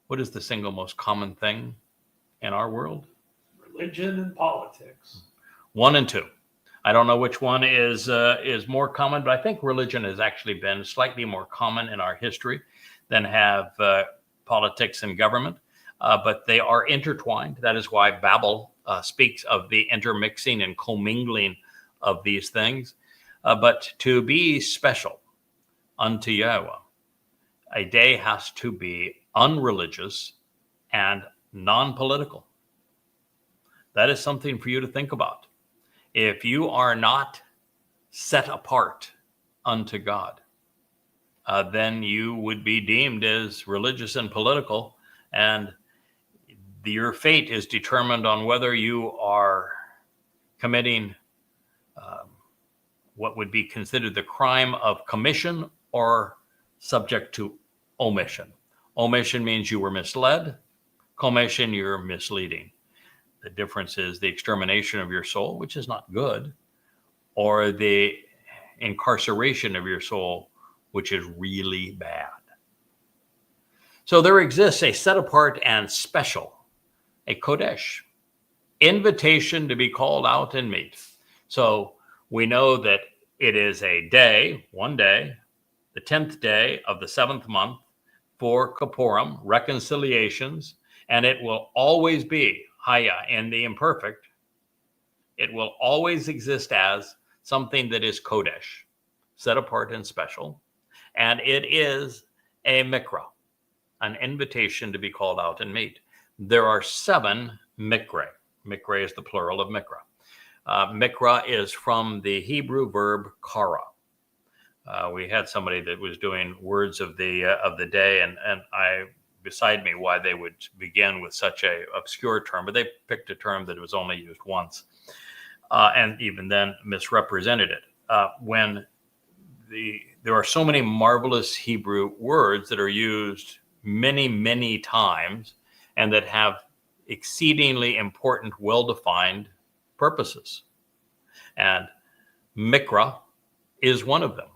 What is the single most common thing in our world? Religion and politics. 1 and 2. I don't know which one is more common, but I think religion has actually been slightly more common in our history than have politics and government. But they are intertwined. That is why Babel speaks of the intermixing and commingling of these things. But to be special unto Yahowah, a day has to be unreligious and non-political. That is something for you to think about. If you are not set apart unto God, then you would be deemed as religious and political, and your fate is determined on whether you are committing what would be considered the crime of commission or subject to omission. Omission means you were misled. Commission, you're misleading. The difference is the extermination of your soul, which is not good, or the incarceration of your soul, which is really bad. So there exists a set apart and special, a Qodesh, invitation to be called out and meet. So we know that it is a day, one day, the 10th day of the 7th month for Kipurym, reconciliations, and it will always be, in the imperfect, it will always exist as something that is Qodesh, set apart and special, and it is a Miqraey, an invitation to be called out and meet. There are 7 Miqraey. Miqraey is the plural of Miqraey. Miqraey is from the Hebrew verb kara. We had somebody that was doing words of the day, and I beside me why they would begin with such a obscure term, but they picked a term that was only used once, and even then misrepresented it. When there are so many marvelous Hebrew words that are used many, many times and that have exceedingly important, well-defined purposes. And Miqraey is one of them.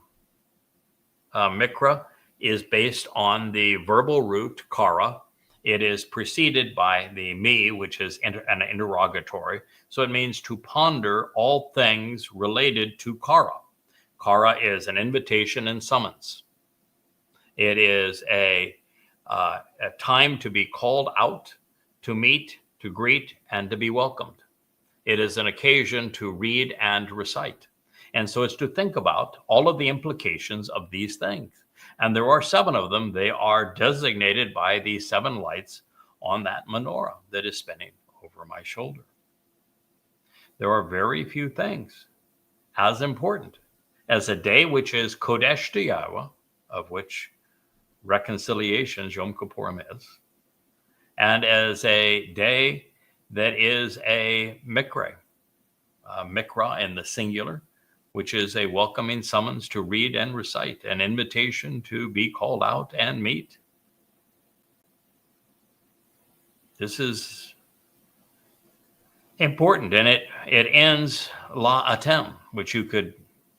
Miqraey is based on the verbal root kara. It is preceded by the me, which is an interrogatory. So it means to ponder all things related to kara. Kara is an invitation and summons. It is a time to be called out, to meet, to greet, and to be welcomed. It is an occasion to read and recite. And so it's to think about all of the implications of these things. And there are 7 of them. They are designated by the 7 lights on that menorah that is spinning over my shoulder. There are very few things as important as a day which is Qodesh to Yahweh, of which reconciliation, Yom Kippurim is, and as a day that is a Miqraey, Miqraey in the singular, which is a welcoming summons to read and recite, an invitation to be called out and meet. This is important, and it ends la atem, which you could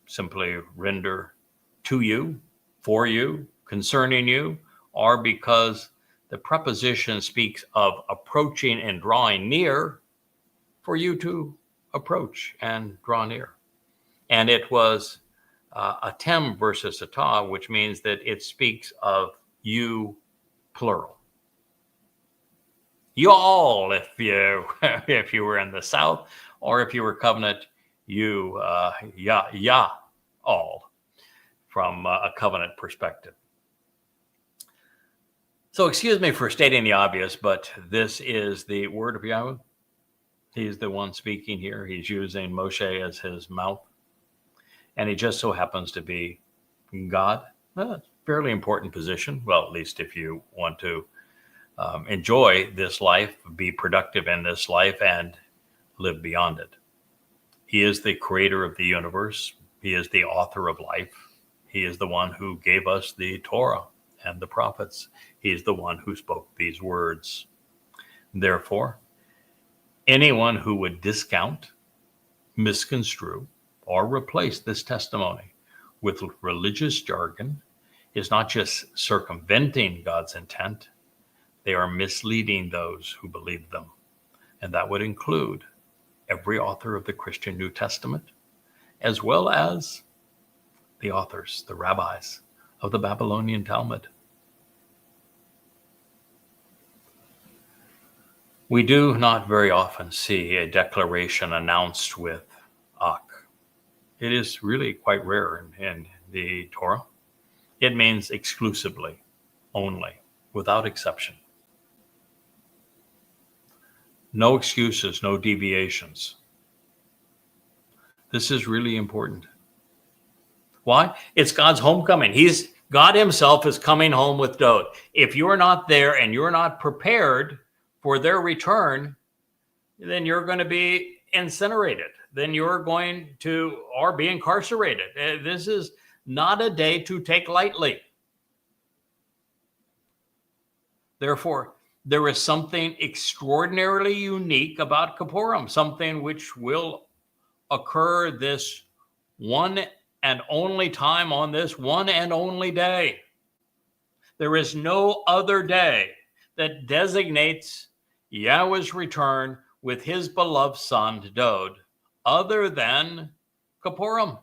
simply render to you, for you, concerning you, or because the preposition speaks of approaching and drawing near, for you to approach and draw near. And it was atem versus atah, which means that it speaks of you, plural. You all, if you were in the South, or if you were covenant, you, ya, all, from a covenant perspective. So excuse me for stating the obvious, but this is the word of Yahweh. He's the one speaking here. He's using Moshe as his mouth. And he just so happens to be God. Fairly important position. Well, at least if you want to enjoy this life, be productive in this life, and live beyond it. He is the creator of the universe. He is the author of life. He is the one who gave us the Torah and the prophets. He is the one who spoke these words. Therefore, anyone who would discount, misconstrue, or replace this testimony with religious jargon is not just circumventing God's intent, they are misleading those who believe them. And that would include every author of the Christian New Testament, as well as the authors, the rabbis of the Babylonian Talmud. We do not very often see a declaration announced with Ak. It is really quite rare in the Torah. It means exclusively, only, without exception. No excuses, no deviations. This is really important. Why? It's God's homecoming. God himself is coming home with Dowd. If you're not there and you're not prepared for their return, then you're going to be incinerated. Then you're going to, or be incarcerated. This is not a day to take lightly. Therefore, there is something extraordinarily unique about Kippurim, something which will occur this one and only time on this one and only day. There is no other day that designates Yahweh's return with his beloved son, Dowd, other than Kippurim.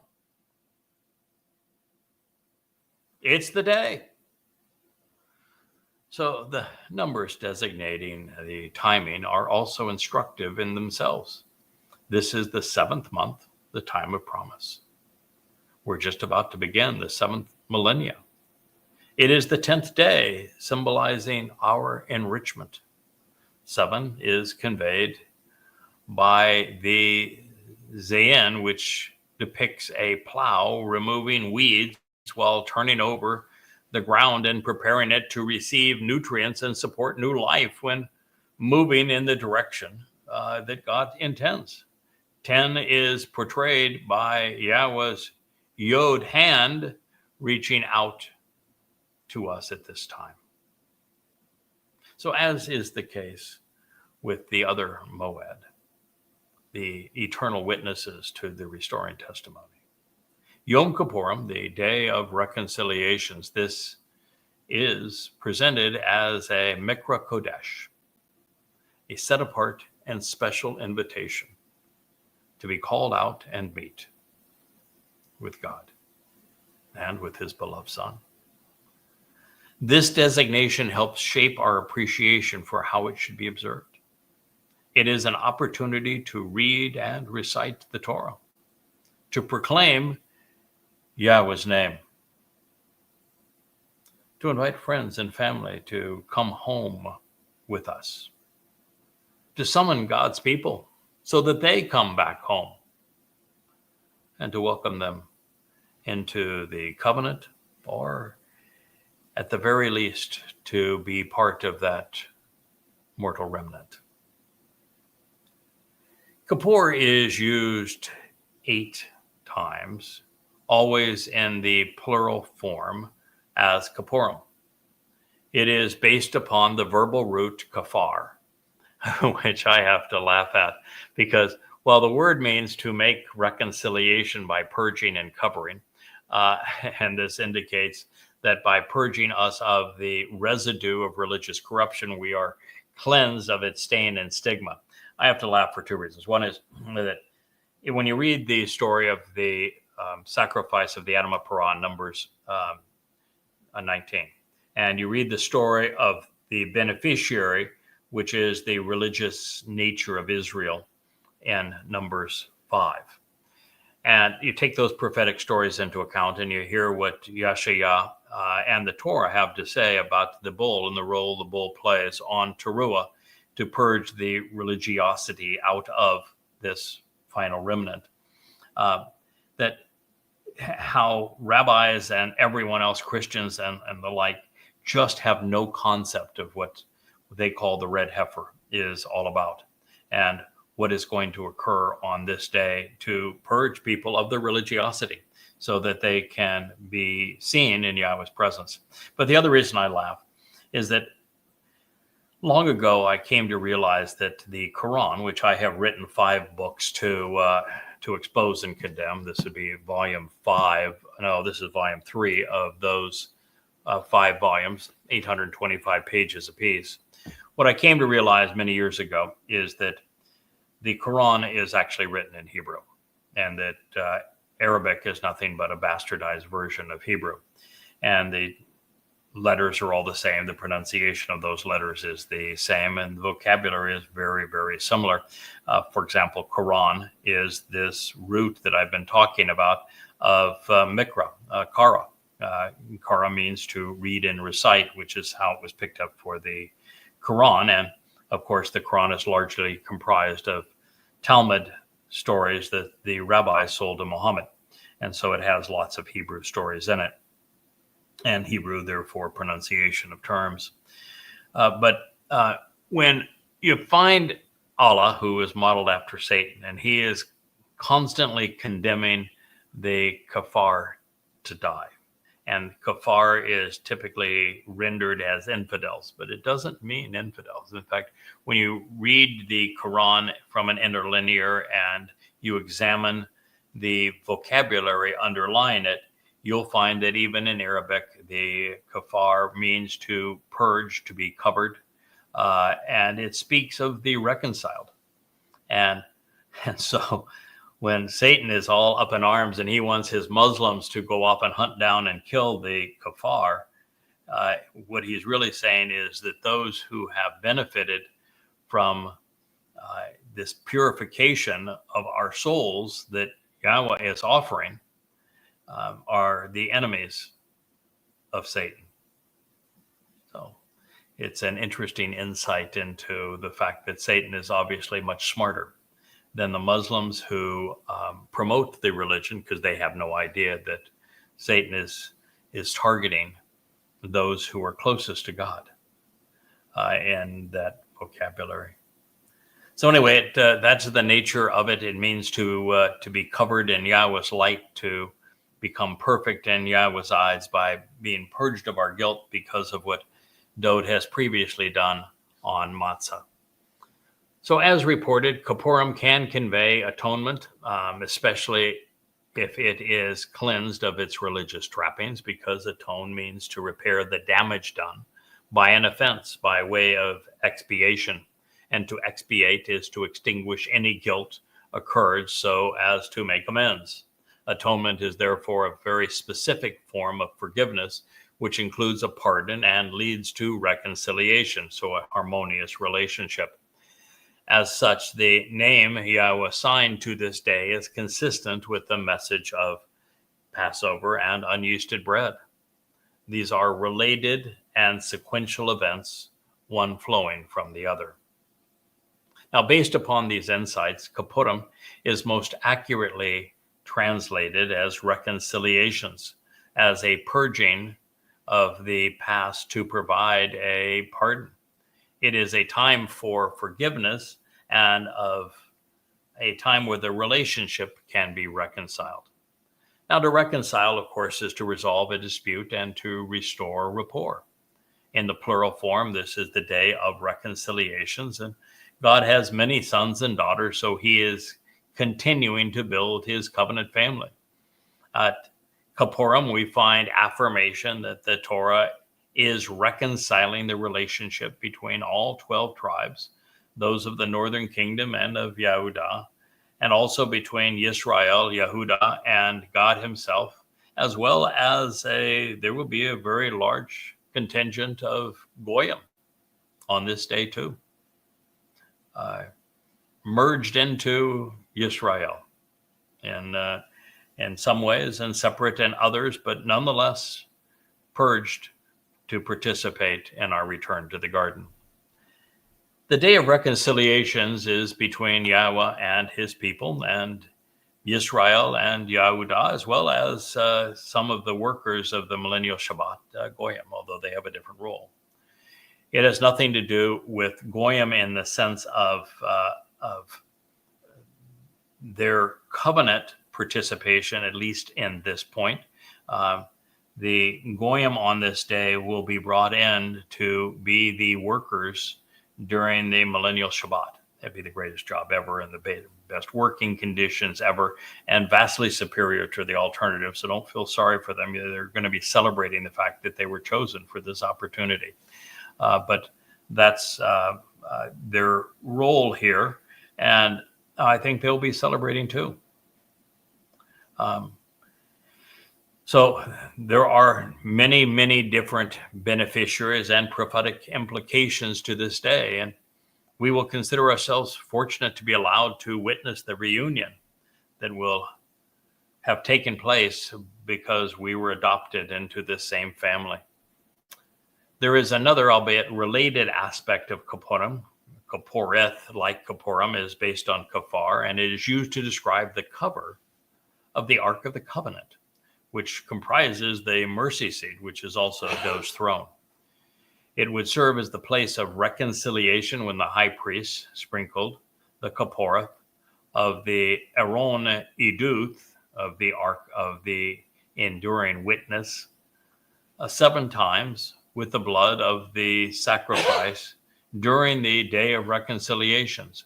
It's the day. So the numbers designating the timing are also instructive in themselves. This is the 7th month, the time of promise. We're just about to begin the 7th millennia. It is the 10th day, symbolizing our enrichment. 7 is conveyed by the Zayin, which depicts a plow removing weeds while turning over the ground and preparing it to receive nutrients and support new life when moving in the direction that God intends. 10 is portrayed by Yahweh's Yod hand reaching out to us at this time. So as is the case with the other Moed, the eternal witnesses to the restoring testimony. Yom Kippurim, the day of reconciliations, this is presented as a Miqraey Qodesh, a set apart and special invitation to be called out and meet with God and with his beloved Son. This designation helps shape our appreciation for how it should be observed. It is an opportunity to read and recite the Torah, to proclaim Yahweh's name, to invite friends and family to come home with us, to summon God's people so that they come back home, and to welcome them into the covenant, or at the very least to be part of that mortal remnant. Kippur is used 8 times, always in the plural form as Kippurim. It is based upon the verbal root kafar, which I have to laugh at because while the word means to make reconciliation by purging and covering, and this indicates that by purging us of the residue of religious corruption, we are cleansed of its stain and stigma. I have to laugh for 2 reasons. One is that when you read the story of the sacrifice of the animal parah, Numbers 19, and you read the story of the beneficiary, which is the religious nature of Israel, in Numbers 5. And you take those prophetic stories into account and you hear what Yeshaya and the Torah have to say about the bull and the role the bull plays on Taruwah to purge the religiosity out of this final remnant. That how rabbis and everyone else, Christians and the like, just have no concept of what they call the red heifer is all about, and what is going to occur on this day to purge people of their religiosity so that they can be seen in Yahweh's presence. But the other reason I laugh is that long ago I came to realize that the Quran, which I have written 5 books to expose and condemn, this would be volume 5, no, this is volume 3 of those 5 volumes, 825 pages apiece. What I came to realize many years ago is that the Quran is actually written in Hebrew, and that Arabic is nothing but a bastardized version of Hebrew. And the letters are all the same. The pronunciation of those letters is the same, and the vocabulary is very, very similar. For example, Quran is this root that I've been talking about of Miqraey, kara. Kara means to read and recite, which is how it was picked up for the Quran. And of course, the Quran is largely comprised of Talmud stories that the rabbis sold to Muhammad. And so it has lots of Hebrew stories in it. And Hebrew, therefore, pronunciation of terms. But when you find Allah, who is modeled after Satan, and he is constantly condemning the kafar to die. And kafar is typically rendered as infidels, but it doesn't mean infidels. In fact, when you read the Quran from an interlinear and you examine the vocabulary underlying it, you'll find that even in Arabic, the kafar means to purge, to be covered, and it speaks of the reconciled. And so when Satan is all up in arms and he wants his Muslims to go off and hunt down and kill the kafar, what he's really saying is that those who have benefited from this purification of our souls that Yahweh is offering are the enemies of Satan. So it's an interesting insight into the fact that Satan is obviously much smarter than the Muslims who promote the religion, because they have no idea that Satan is targeting those who are closest to God in that vocabulary. So anyway, that's the nature of it. It means to be covered in Yahweh's light, to become perfect in Yahweh's eyes by being purged of our guilt because of what Dowd has previously done on Matzah. So as reported, Kipurym can convey atonement, especially if it is cleansed of its religious trappings, because atone means to repair the damage done by an offense by way of expiation. And to expiate is to extinguish any guilt occurred so as to make amends. Atonement is therefore a very specific form of forgiveness, which includes a pardon and leads to reconciliation, so a harmonious relationship. As such, the name Yahweh assigned to this day is consistent with the message of Passover and unyeasted bread. These are related and sequential events, one flowing from the other. Now, based upon these insights, Kipurym is most accurately translated as reconciliations, as a purging of the past to provide a pardon. It is a time for forgiveness and of a time where the relationship can be reconciled. Now, to reconcile, of course, is to resolve a dispute and to restore rapport. In the plural form, this is the day of reconciliations, and God has many sons and daughters, so he is continuing to build his covenant family. At Kipurym, we find affirmation that the Torah is reconciling the relationship between all 12 tribes, those of the northern kingdom and of Yehudah, and also between Yisrael, Yehudah, and God himself, as well as there will be a very large contingent of Goyim on this day too, merged into Yisrael in some ways and separate in others, but nonetheless purged to participate in our return to the garden. The Day of Reconciliations is between Yahweh and his people, and Yisrael and Yehudah, as well as some of the workers of the millennial Shabat, Goyim, although they have a different role. It has nothing to do with Goyim in the sense of their covenant participation, at least in this point. The Goyim on this day will be brought in to be the workers during the millennial Shabbat. That'd be the greatest job ever and the best working conditions ever, and vastly superior to the alternative. So don't feel sorry for them. They're going to be celebrating the fact that they were chosen for this opportunity. But that's their role here. And I think they'll be celebrating too. So there are many, many different beneficiaries and prophetic implications to this day. And we will consider ourselves fortunate to be allowed to witness the reunion that will have taken place because we were adopted into this same family. There is another, albeit related aspect of Kipurym. Kipureth, like Kipurym, is based on kafar, and it is used to describe the cover of the Ark of the Covenant, which comprises the mercy seat, which is also Dowd's throne. It would serve as the place of reconciliation when the high priest sprinkled the Kipureth of the Aaron Eduth of the Ark of the Enduring Witness 7 times with the blood of the sacrifice during the Day of Reconciliations.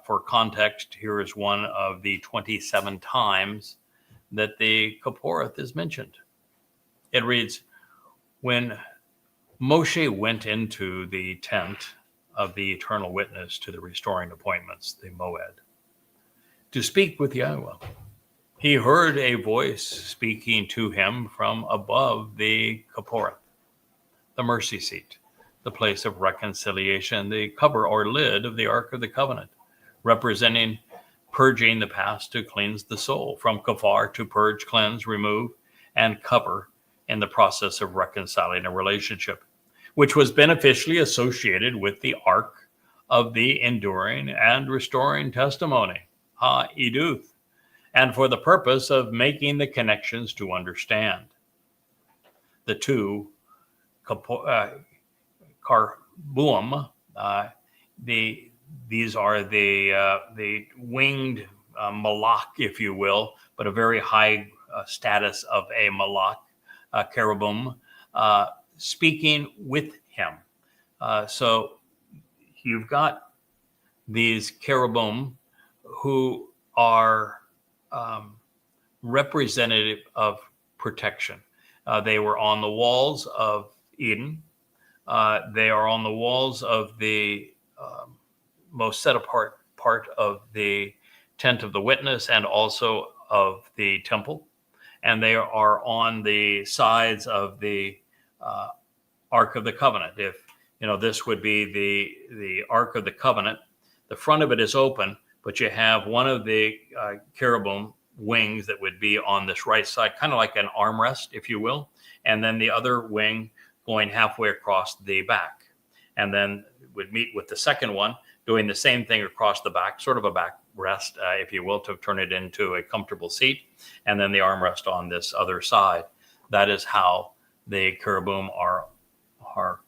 For context, here is one of the 27 times that the Kipureth is mentioned. It reads, when Moshe went into the tent of the eternal witness to the restoring appointments, the Moed, to speak with Yahweh, he heard a voice speaking to him from above the Kipureth, the mercy seat, the place of reconciliation, the cover or lid of the Ark of the Covenant, representing purging the past to cleanse the soul, from kafar to purge, cleanse, remove, and cover in the process of reconciling a relationship, which was beneficially associated with the Ark of the Enduring and Restoring Testimony, Ha-Eduth, and for the purpose of making the connections to understand. The two, Karbuim, these are the winged malach, if you will, but a very high status of a malach, cherubim, speaking with him. So you've got these cherubim who are representative of protection. They were on the walls of Eden. They are on the walls of the most set apart part of the tent of the witness and also of the temple. And they are on the sides of the Ark of the Covenant. If, this would be the Ark of the Covenant, the front of it is open, but you have one of the cherubim wings that would be on this right side, kind of like an armrest, if you will. And then the other wing going halfway across the back. And then would meet with the second one, doing the same thing across the back, sort of a backrest, if you will, to turn it into a comfortable seat. And then the armrest on this other side. That is how the cherubim are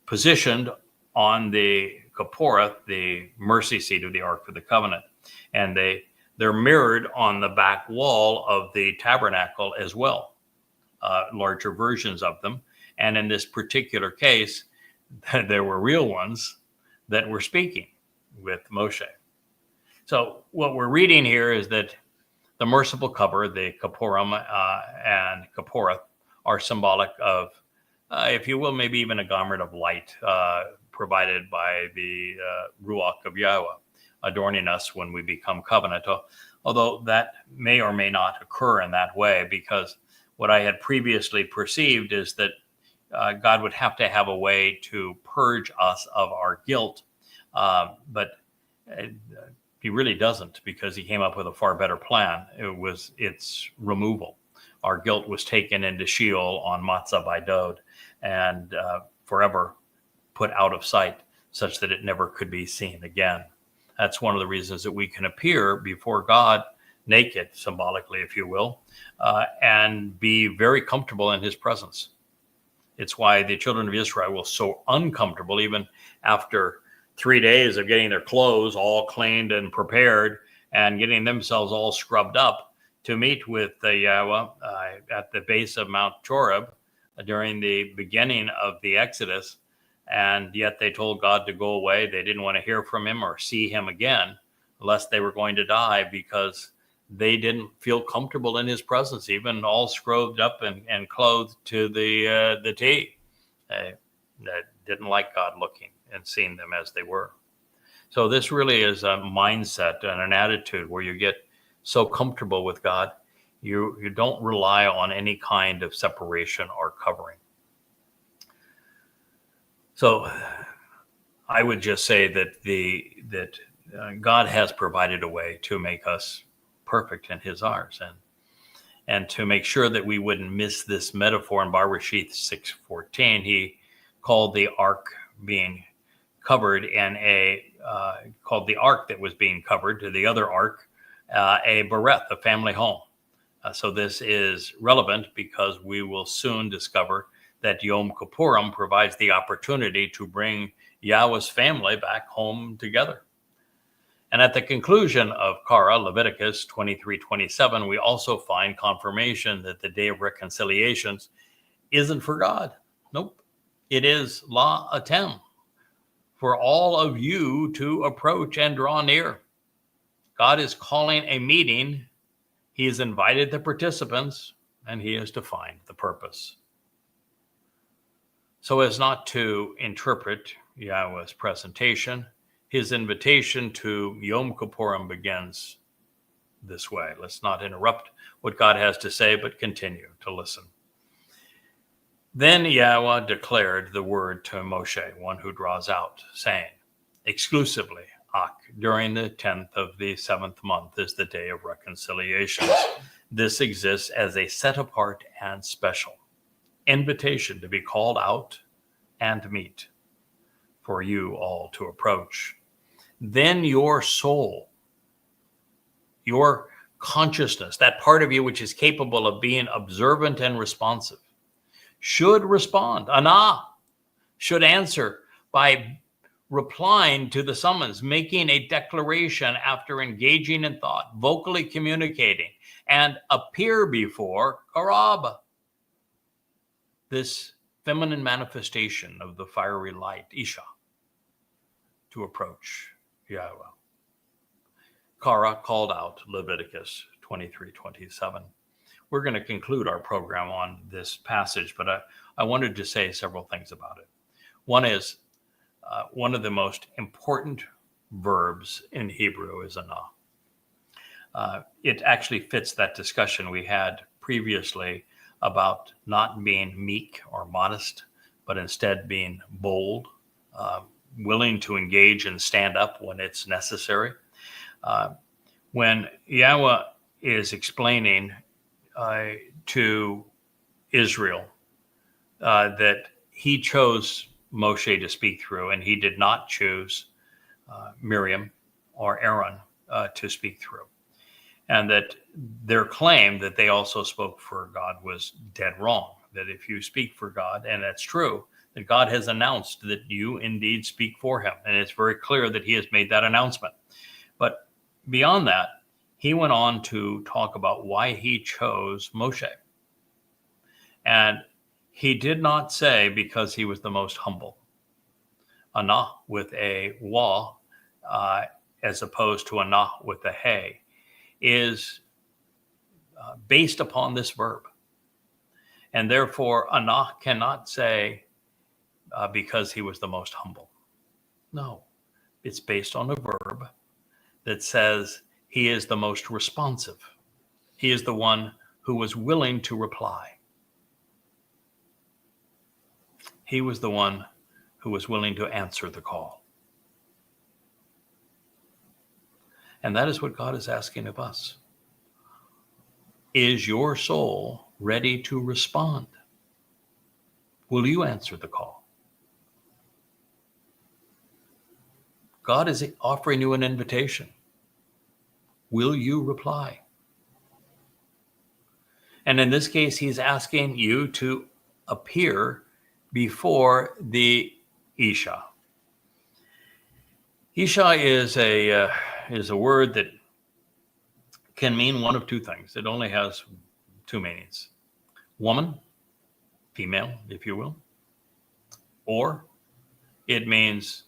positioned on the Kippur, the mercy seat of the Ark of the Covenant. And they're mirrored on the back wall of the tabernacle as well, larger versions of them. And in this particular case, there were real ones that were speaking with Moshe. So what we're reading here is that the merciful cover, the Kipurym and Kippur, are symbolic of, if you will, maybe even a garment of light provided by the Ruach of Yahweh, adorning us when we become covenant. Although that may or may not occur in that way, because what I had previously perceived is that God would have to have a way to purge us of our guilt. But he really doesn't, because he came up with a far better plan. Its removal. Our guilt was taken into Sheol on Matzah by Dowd and forever put out of sight, such that it never could be seen again. That's one of the reasons that we can appear before God naked, symbolically, if you will, and be very comfortable in his presence. It's why the children of Israel were so uncomfortable, even after 3 days of getting their clothes all cleaned and prepared and getting themselves all scrubbed up to meet with Yahweh at the base of Mount Horeb during the beginning of the Exodus. And yet they told God to go away. They didn't want to hear from him or see him again, lest they were going to die, because they didn't feel comfortable in his presence, even all scrubbed up and clothed to the T. They didn't like God looking and seeing them as they were. So this really is a mindset and an attitude where you get so comfortable with God, you don't rely on any kind of separation or covering. So I would just say that God has provided a way to make us perfect in his eyes, and to make sure that we wouldn't miss this metaphor in Bereshith 6:14, he called the ark being covered in called the ark that was being covered to the other ark a bereth, a family home. So this is relevant because we will soon discover that Yom Kippurim provides the opportunity to bring Yahweh's family back home together. And at the conclusion of Korah, Leviticus 23:27, we also find confirmation that the Day of Reconciliations isn't for God. Nope. It is La Atem, for all of you to approach and draw near. God is calling a meeting. He has invited the participants, and he has defined the purpose. So as not to interpret Yahweh's presentation, his invitation to Yom Kippurim begins this way. Let's not interrupt what God has to say, but continue to listen. Then Yahweh declared the word to Moshe, one who draws out, saying, exclusively, during the 10th of the 7th month is the Day of Reconciliations. This exists as a set apart and special invitation to be called out and meet, for you all to approach. Then your soul, your consciousness, that part of you which is capable of being observant and responsive, should respond. Anah should answer by replying to the summons, making a declaration after engaging in thought, vocally communicating, and appear before Karab, this feminine manifestation of the fiery light, Isha, to approach Yahweh. Kara called out Leviticus 23:27. We're going to conclude our program on this passage, but I wanted to say several things about it. One is one of the most important verbs in Hebrew is anah. It actually fits that discussion we had previously about not being meek or modest, but instead being bold, willing to engage and stand up when it's necessary. When Yahweh is explaining to Israel that he chose Moshe to speak through, and he did not choose Miriam or Aaron to speak through, and that their claim that they also spoke for God was dead wrong. That if you speak for God, and that's true, that God has announced that you indeed speak for him, and it's very clear that he has made that announcement. But beyond that, he went on to talk about why he chose Moshe. And he did not say because he was the most humble. Anah with a wa, as opposed to anah with a hey, is based upon this verb. And therefore, anah cannot say because he was the most humble. No, it's based on a verb that says he is the most responsive. He is the one who was willing to reply. He was the one who was willing to answer the call. And that is what God is asking of us. Is your soul ready to respond? Will you answer the call? God is offering you an invitation. Will you reply? And in this case, he's asking you to appear before the Isha. Isha is a word that can mean one of two things. It only has two meanings. Woman, female, if you will, or it means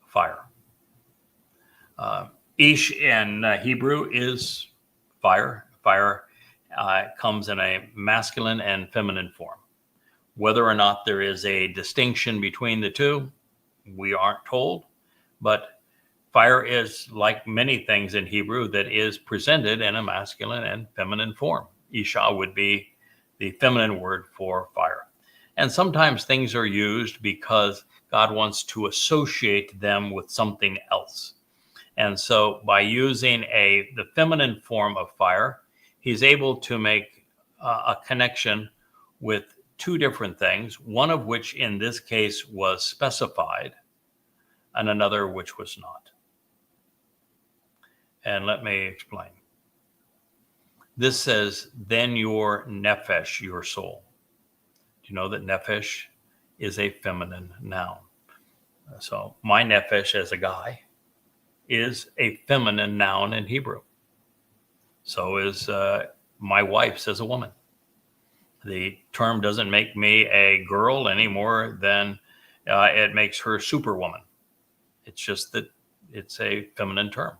fire. Ish in Hebrew is fire. Fire comes in a masculine and feminine form. Whether or not there is a distinction between the two, we aren't told. But fire is like many things in Hebrew that is presented in a masculine and feminine form. Isha would be the feminine word for fire. And sometimes things are used because God wants to associate them with something else. And so by using the feminine form of fire, he's able to make a connection with two different things, one of which in this case was specified and another which was not. And let me explain. This says, then your Nepesh, your soul. Do you know that Nepesh is a feminine noun? So my Nepesh as a guy is a feminine noun in Hebrew. So is my wife's as a woman. The term doesn't make me a girl any more than it makes her superwoman. It's just that it's a feminine term.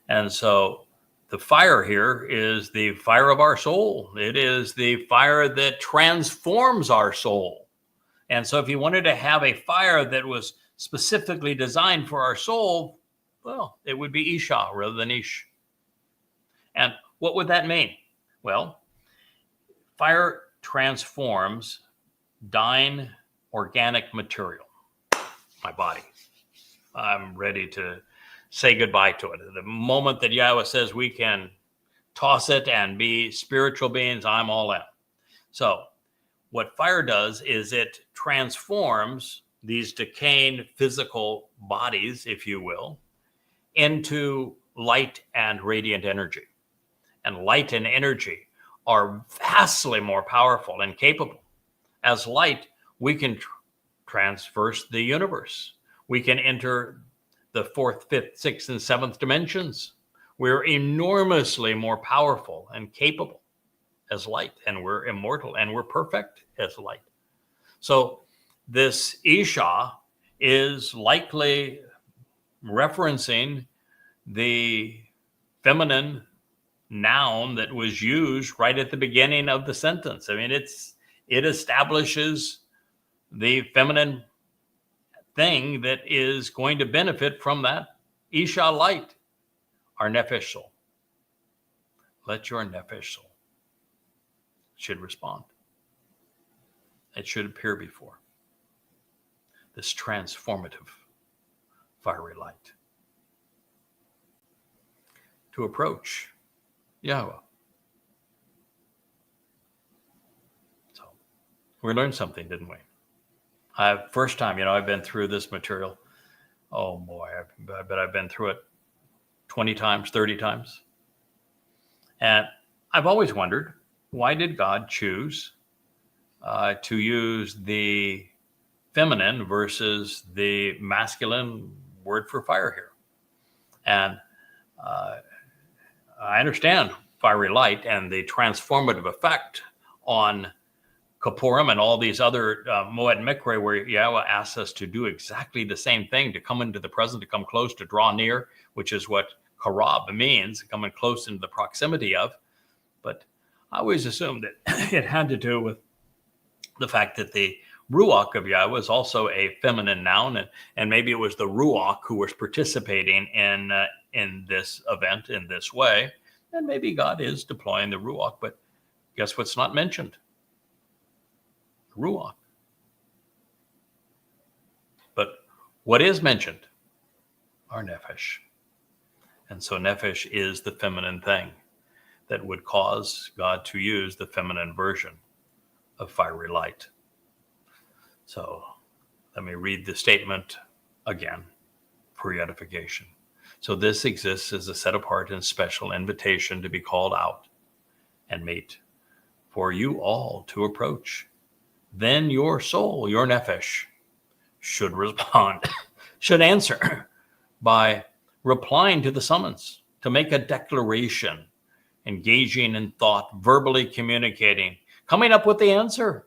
And so the fire here is the fire of our soul. It is the fire that transforms our soul. And so if you wanted to have a fire that was specifically designed for our soul, well, it would be Isha rather than Ish. And what would that mean? Well, fire transforms dying organic material, my body. I'm ready to say goodbye to it. The moment that Yahweh says we can toss it and be spiritual beings, I'm all in. So what fire does is it transforms these decaying physical bodies, if you will, into light and radiant energy. And light and energy are vastly more powerful and capable. As light, we can traverse the universe. We can enter the fourth, fifth, sixth, and seventh dimensions. We're enormously more powerful and capable as light, and we're immortal, and we're perfect as light. So this Isha is likely referencing the feminine noun that was used right at the beginning of the sentence. I mean, it establishes the feminine thing that is going to benefit from that Isha light, our Nepesh soul. Let your Nepesh soul should respond. It should appear before this transformative fiery light to approach Yahweh. So we learned something, didn't we? First time, I've been through this material. Oh boy, I bet I've been through it 20 times, 30 times. And I've always wondered, why did God choose to use the feminine versus the masculine word for fire here? And I understand fiery light and the transformative effect on Kipurym and all these other Moed Miqraey, where Yahweh asks us to do exactly the same thing, to come into the present, to come close, to draw near, which is what Karab means, coming close into the proximity of. But I always assumed that it had to do with the fact that the Ruach of Yahweh is also a feminine noun, and maybe it was the Ruach who was participating in this event in this way, and maybe God is deploying the Ruach, but guess what's not mentioned? Ruach. But what is mentioned? Our Nepesh. And so Nepesh is the feminine thing that would cause God to use the feminine version of fiery light. So let me read the statement again for your edification. So this exists as a set apart and special invitation to be called out and meet, for you all to approach. Then your soul, your Nepesh, should respond, should answer by replying to the summons, to make a declaration, engaging in thought, verbally communicating, coming up with the answer,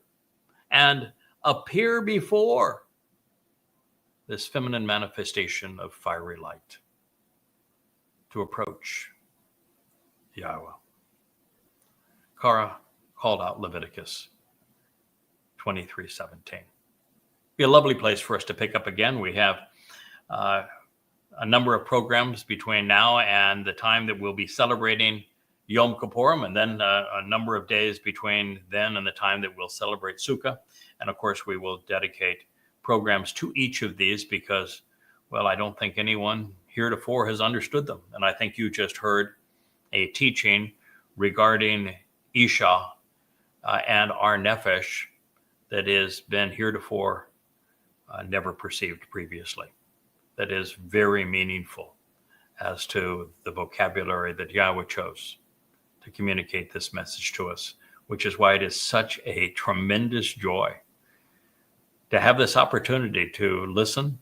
and appear before this feminine manifestation of fiery light to approach Yahweh. Kara called out Leviticus 23:17. Be a lovely place for us to pick up again. We have a number of programs between now and the time that we'll be celebrating Yom Kippurim, and then a number of days between then and the time that we'll celebrate Sukkah. And of course, we will dedicate programs to each of these because, well, I don't think anyone heretofore has understood them. And I think you just heard a teaching regarding Isha and our Nepesh that has been heretofore never perceived previously. That is very meaningful as to the vocabulary that Yahweh chose to communicate this message to us, which is why it is such a tremendous joy to have this opportunity to listen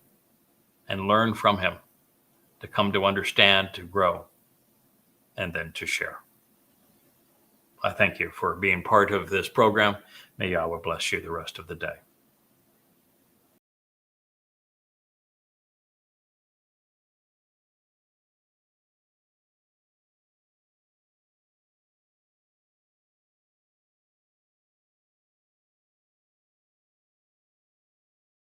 and learn from him, to come to understand, to grow, and then to share. I thank you for being part of this program. May Yahweh bless you the rest of the day.